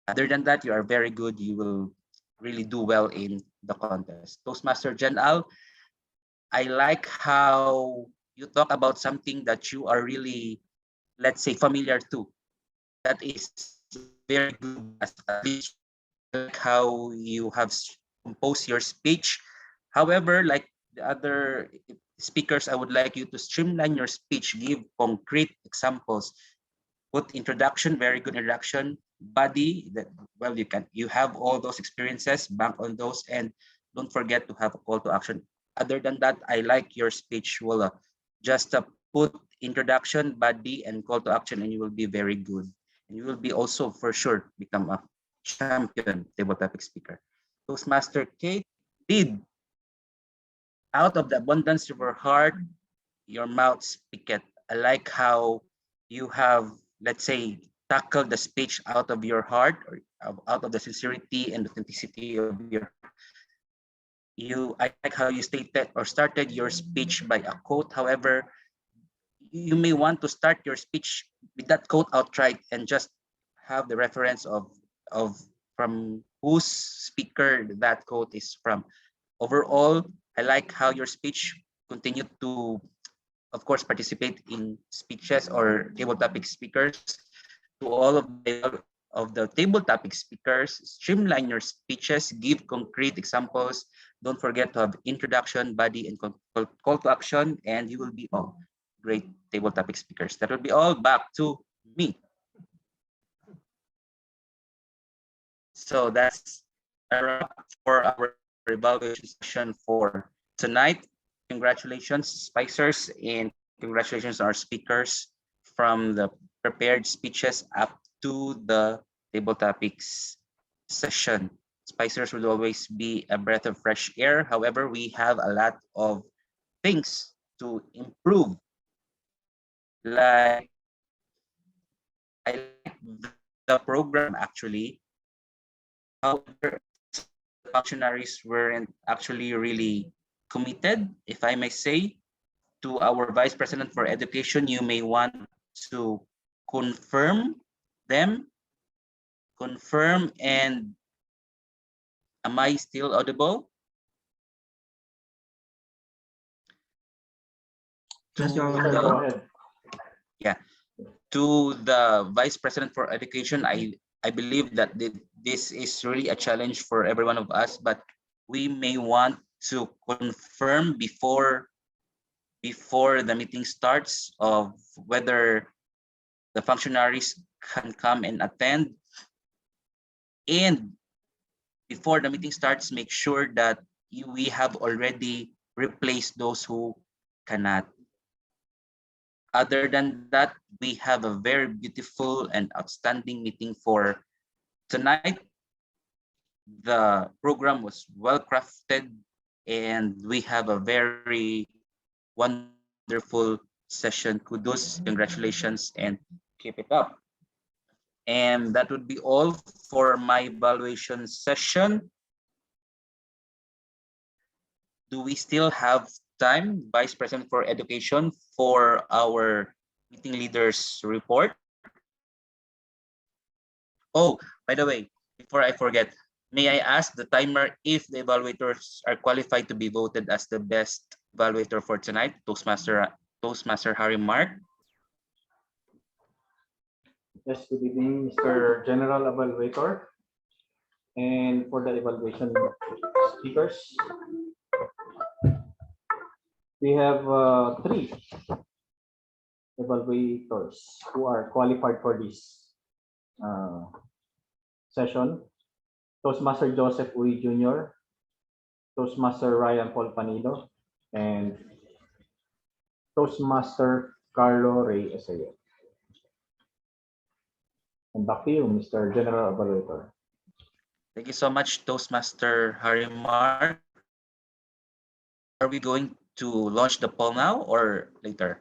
Other than that, you are very good. You will really do well in the contest. Toastmaster Jen Al, I like how you talk about something that you are really, let's say, familiar to. That is very good. At least like how you have composed your speech. However, like the other speakers, I would like you to streamline your speech, give concrete examples, put introduction, very good introduction, body, that, well, you have all those experiences, bank on those, and don't forget to have a call to action. Other than that, I like your speech. Well, just put introduction, body, and call to action, and you will be very good. And you will be also for sure become a champion table topic speaker. Toastmaster Kate, lead. Out of the abundance of your heart, your mouth speaketh. I like how you have, let's say, tackled the speech out of your heart, or out of the sincerity and authenticity of your heart. I like how you stated or started your speech by a quote. However, you may want to start your speech with that quote outright and just have the reference of from whose speaker that quote is from. Overall, I like how your speech continued to, of course, participate in speeches or table topic speakers. To all of the table topic speakers, streamline your speeches, give concrete examples, Don't forget to have introduction, body, and call to action, and you will be all great table topic speakers. That will be all. Back to me. So that's a wrap for our evaluation session for tonight. Congratulations, Spicers, and congratulations our speakers from the prepared speeches up to the table topics session. Spicers will always be a breath of fresh air. However, we have a lot of things to improve. Like, I like the program actually. However, functionaries weren't actually really committed, if I may say. To our Vice President for Education, you may want to confirm them. Confirm, and am I still audible? Yes, you're Sir, go ahead. Yeah, to the Vice President for Education, I believe that this is really a challenge for every one of us, but we may want to confirm before the meeting starts of whether the functionaries can come and attend. And before the meeting starts, make sure that we have already replaced those who cannot. Other than that, we have a very beautiful and outstanding meeting for tonight. The program was well crafted, and we have a very wonderful session. Kudos, congratulations, and keep it up. And that would be all for my evaluation session. Do we still have time, Vice President for Education, for our meeting leaders report? Oh, by the way, before I forget, may I ask the timer if the evaluators are qualified to be voted as the best evaluator for tonight? Toastmaster Harry Mark. Yes, good evening, Mr. General Evaluator. And for the evaluation speakers, we have 3 evaluators who are qualified for this session. Toastmaster Joseph Uy Jr., Toastmaster Ryan Paul Panido, and Toastmaster Carlo Ray Esayo. And back to you, Mr. General Evaluator. Thank you so much, Toastmaster Harry Mark. Are we going to launch the poll now or later?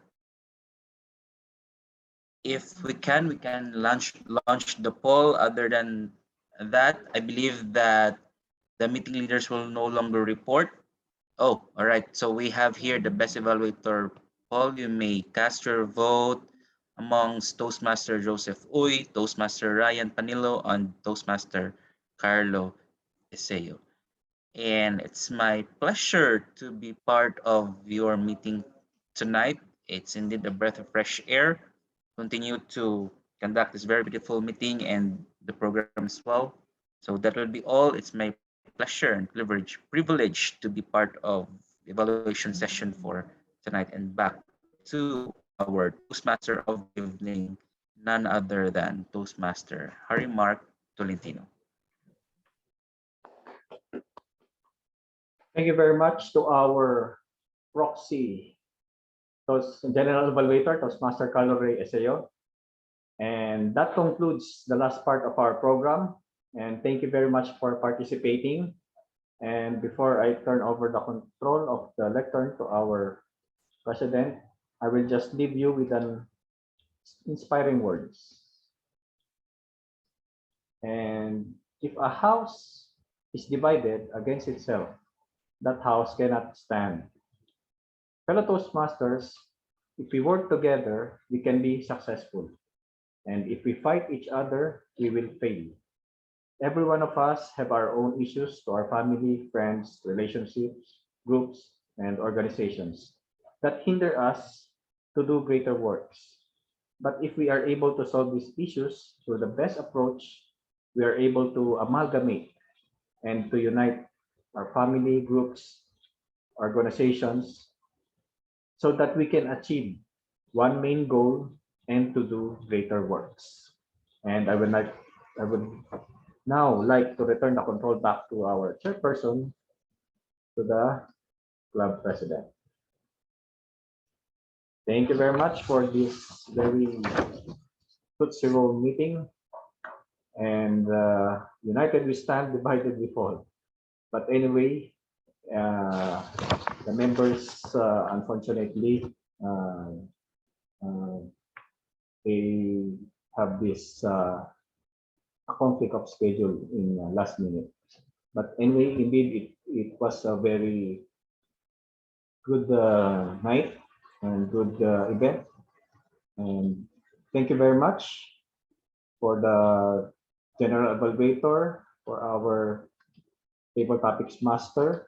If we can launch the poll. Other than that, I believe that the meeting leaders will no longer report. Oh, all right. So we have here the best evaluator poll. You may cast your vote amongst Toastmaster Joseph Uy, Toastmaster Ryan Panilo, and Toastmaster Carlo Esayo. And it's my pleasure to be part of your meeting tonight. It's indeed a breath of fresh air. Continue to conduct this very beautiful meeting and the program as well. So that will be all. It's my pleasure and privilege to be part of the evaluation session for tonight. And back to our Toastmaster of the evening, none other than Toastmaster Harry Mark Tolentino. Thank you very much to our proxy General Evaluator, Toastmaster Carlo Ray Esayo. And that concludes the last part of our program. And thank you very much for participating. And before I turn over the control of the lectern to our president, I will just leave you with an inspiring words. And if a house is divided against itself, that house cannot stand. Fellow Toastmasters, if we work together, we can be successful. And if we fight each other, we will fail. Every one of us have our own issues to our family, friends, relationships, groups, and organizations that hinder us to do greater works. But if we are able to solve these issues through the best approach, we are able to amalgamate and to unite our family groups, organizations, so that we can achieve one main goal and to do greater works. And I would now like to return the control back to our chairperson, to the club president. Thank you very much for this very fruitful meeting. And united we stand, divided we fall. But anyway, the members, unfortunately, they have this conflict of schedule in last minute. But anyway, indeed, it was a very good night and good event. And thank you very much for the general evaluator, for our table topics master.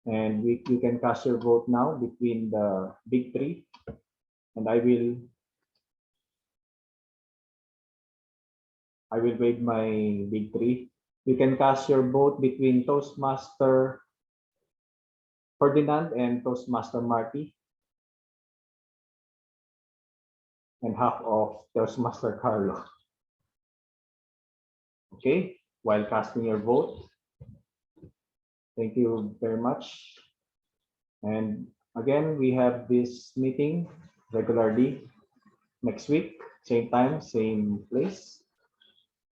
And you can cast your vote now between the big three. And I will waive my big three. You can cast your vote between Toastmaster Ferdinand and Toastmaster Marty, and half of Toastmaster Carlo. Okay, while casting your vote, thank you very much. And again, we have this meeting regularly next week, same time, same place.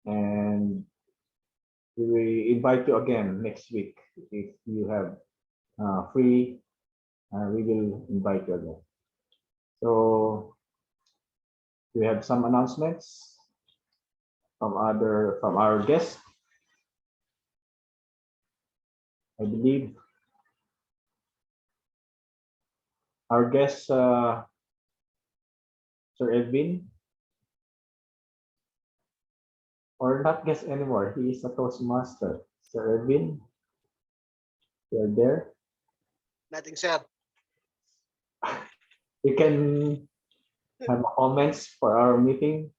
And we invite you again next week. If you have free, we will invite you again. So we have some announcements from our guests. I believe our guest, Sir Edwin, or not guest anymore. He is a Toastmaster. Sir Edwin, you're there. Nothing, sir. You can have comments for our meeting.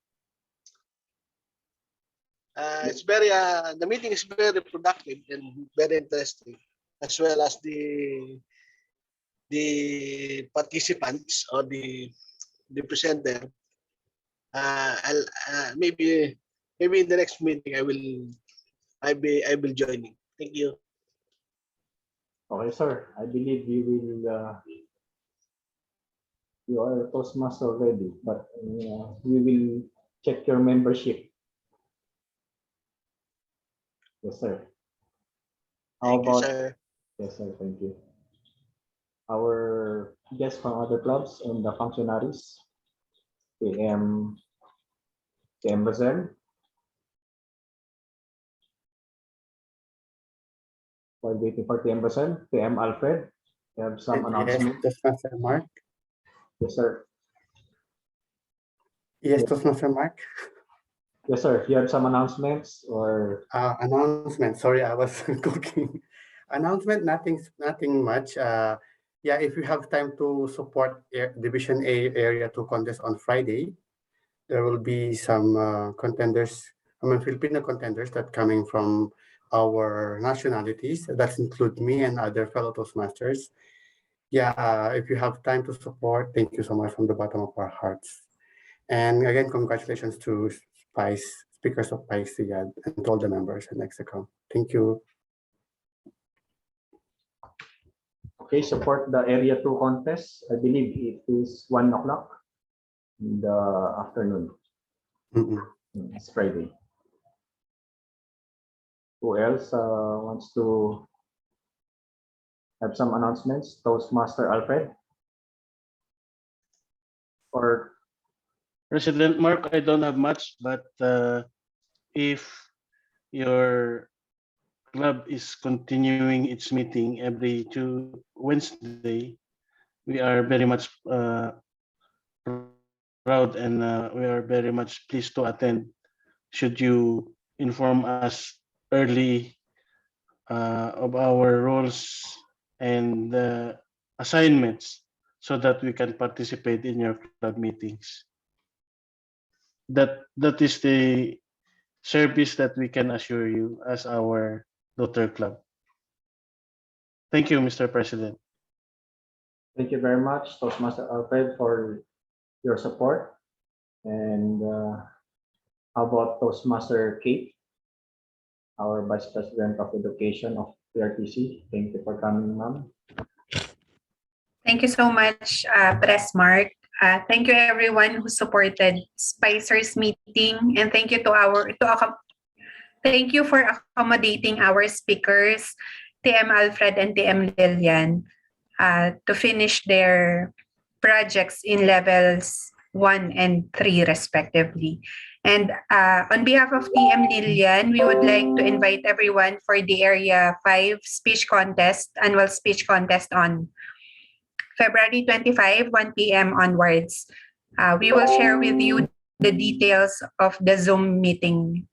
It's very the meeting is very productive and very interesting, as well as the participants or the presenter. I'll maybe in the next meeting I will joining. Thank you. Okay, sir. I believe you will. You are a Toastmaster already, but we will check your membership. Yes, sir. How Thank you, about? sir. Yes, sir. Thank you. Our guests from other clubs and the functionaries, TM Brazil. While waiting for TM Brazil, TM Alfred, you have some announcement. Yes, Toastmaster Mark. Yes, sir. Yes, Toastmaster Mark. Yes, sir. You have some announcements or Announcement. Sorry, I was cooking. Announcement. Nothing much. Yeah, if you have time to support Division A Area 2 contest on Friday, there will be some contenders. I mean, Filipino contenders that coming from our nationalities. That include me and other fellow Toastmasters. Yeah, if you have time to support, thank you so much from the bottom of our hearts. And again, congratulations to speakers of PRTCians, and to all the members in Execom. Thank you. okay, support the Area 2 contest. I believe it is 1 o'clock in the afternoon. It's Friday. Who else wants to have some announcements? Toastmaster Alfred? Or President Mark, I don't have much, but if your club is continuing its meeting every Wednesday, we are very much proud and we are very much pleased to attend. Should you inform us early of our roles and assignments so that we can participate in your club meetings. That is the service that we can assure you as our Daughter Club. Thank you, Mr. President. Thank you very much, Toastmaster Alfred, for your support. And how about Toastmaster Kate, our Vice President of Education of PRTC? Thank you for coming, ma'am. Thank you so much, Press Mark. Thank you everyone who supported Spicers meeting, and thank you thank you for accommodating our speakers, TM Alfred and TM Lilian, to finish their projects in levels 1 and 3 respectively. And on behalf of TM Lilian, we would like to invite everyone for the Area 5 speech contest, annual speech contest on February 25, 1 p.m. onwards. We will share with you the details of the Zoom meeting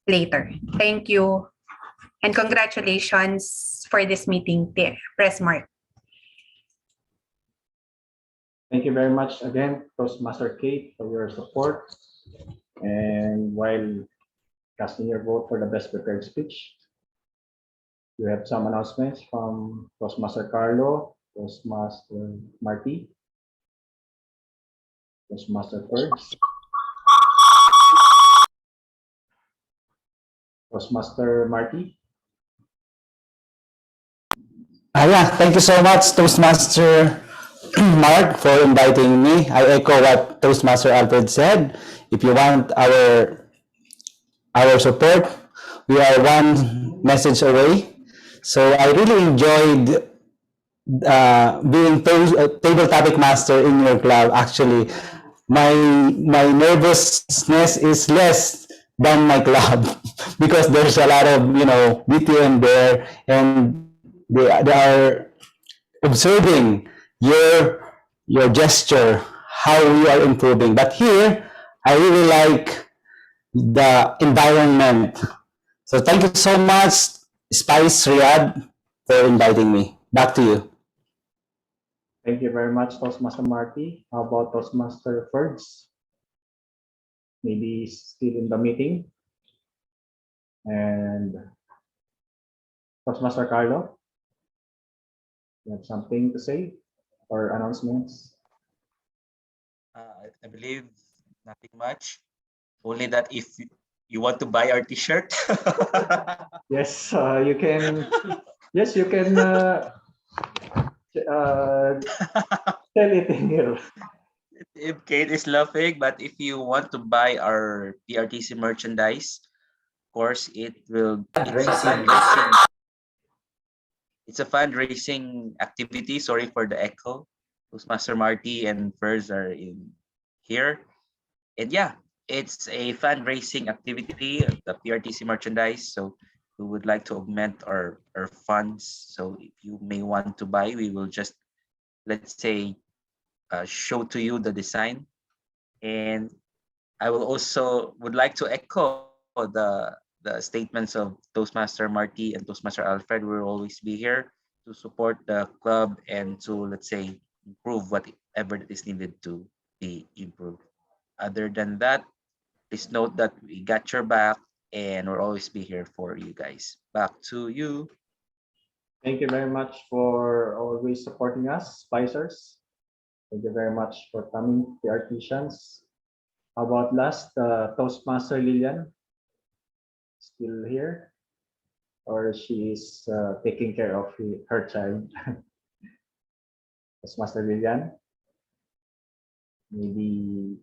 later. Thank you. And congratulations for this meeting, Press Mark. Thank you very much again, Toastmaster Kate, for your support. And while casting your vote for the best prepared speech, you have some announcements from Toastmaster Carlo, Toastmaster Marty, Toastmaster Fergs, Toastmaster Marty. Yeah, thank you so much, Toastmaster Mark, for inviting me. I echo what Toastmaster Alfred said. If you want our support, we are one message away. So I really enjoyed being table topic master in your club. Actually, my nervousness is less than my club because there's a lot of BTM there, and they are observing your gesture, how you are improving. But here, I really like the environment. So thank you so much, Spice Riyadh, for inviting me. Back to you. Thank you very much, Toastmaster Marty. How about Toastmaster Fergs? Maybe still in the meeting. And Toastmaster Carlo, you have something to say or announcements? I believe nothing much. Only that if you want to buy our T-shirt. Yes, you can. Yes, you can tell it in here. If Kate is laughing, but if you want to buy our PRTC merchandise, of course, it's a fundraising. It's a fundraising activity. Sorry for the echo. Toastmaster Marty and Furs are in here. And yeah, it's a fundraising activity, the PRTC merchandise. So we would like to augment our funds. So if you may want to buy, we will just, let's say, show to you the design. And I will also would like to echo the statements of Toastmaster Marty and Toastmaster Alfred. Will always be here to support the club and to, let's say, improve whatever that is needed to be improved. Other than that, please note that we got your back and we'll always be here for you guys. Back to you. Thank you very much for always supporting us, Spicers. Thank you very much for coming, the PRTCians. How about last, Toastmaster Lilian? Still here? Or she's taking care of her child? Toastmaster Lilian? Maybe,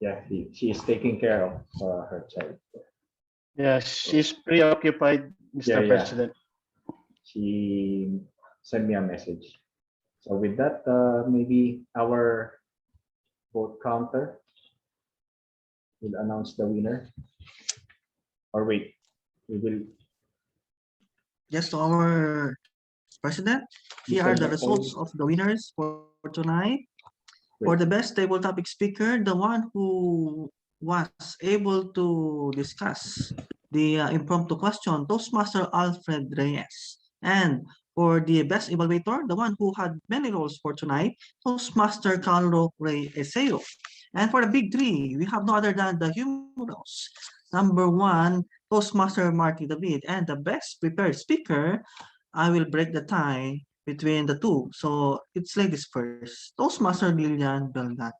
yeah, she is taking care of her child. Yeah, she's preoccupied, Mr. President. She sent me a message. So with that, maybe our vote counter will announce the winner. Or wait, we will. Yes, to our president, here are the results of the winners for tonight. For the best table topic speaker, the one who was able to discuss the impromptu question, Toastmaster Alfred Reyes. And for the best evaluator, the one who had many roles for tonight, Toastmaster Carlo Reyeseo. And for the big three, we have no other than the humorous. Number one, Toastmaster Marty David, and the best prepared speaker, I will break the tie between the two. So it's ladies first. Toastmaster Lilian Belnat.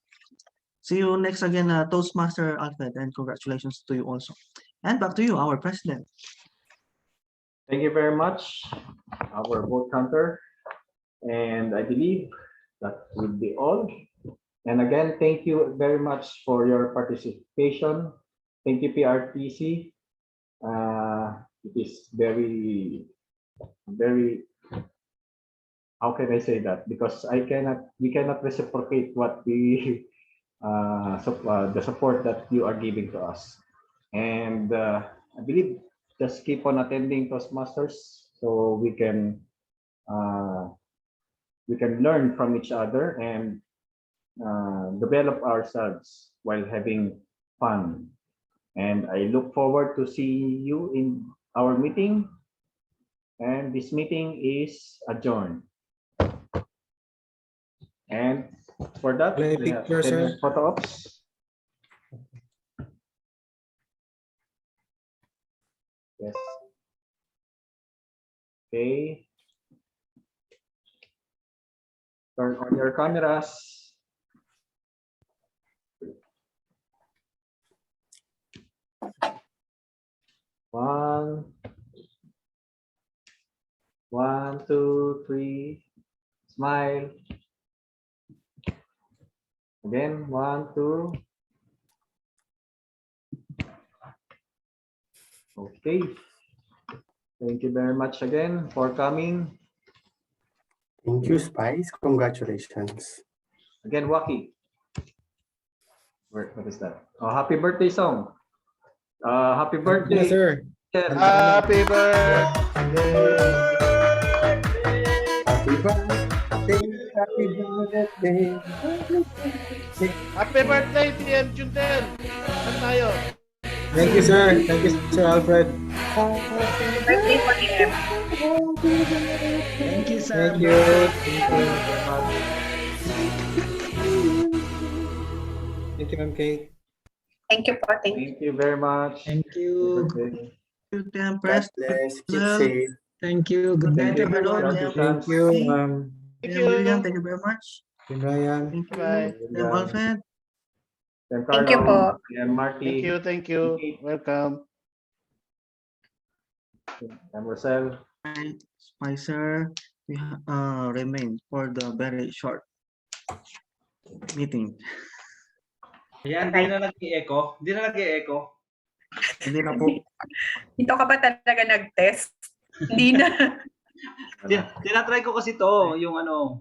See you next again, Toastmaster Alfred, and congratulations to you also. And back to you, our president. Thank you very much, our vote counter. And I believe that would be all. And again, thank you very much for your participation. Thank you, PRTC. It is very, how can I say that? Because we cannot reciprocate what the support that you are giving to us. And I believe just keep on attending Toastmasters so we can learn from each other and develop ourselves while having fun. And I look forward to seeing you in our meeting. And this meeting is adjourned. And for that, Play we have picture, 10 sir. photo ops. Yes. Okay. Turn on your cameras. One, two, three. Smile. Again, 1, 2. Okay. Thank you very much again for coming. Thank you, Spice. Congratulations. Again, Waki. What is that? Oh, happy birthday song. Happy birthday. Yes, sir. Happy birthday. Happy birthday. Happy birthday. Happy birthday, TM Junten. Saan tayo? Thank you, sir. Thank you, Sir Alfred. Birthday po ni Em. Thank you, sir. Thank you. Thank you, Ma'am Kate. Thank you po. Thank you. Thank you very much. Thank you. TM God President. bless. Keep safe. Thank you. Good night, Thank you. everyone. Thank you, Thank TM you. Lilian, thank you very much. Brian. Thank you. Bye. TM Alfred. Thank you po. And Marty. Thank you. Welcome. And Marcel. Spicer, we remain for the very short meeting. Ayan, di na nag-i-echo. Di na nag-i-echo. Hindi na po. Dito ka ba talaga nag-test? Hindi na. Tinatry ko kasi to, yung ano,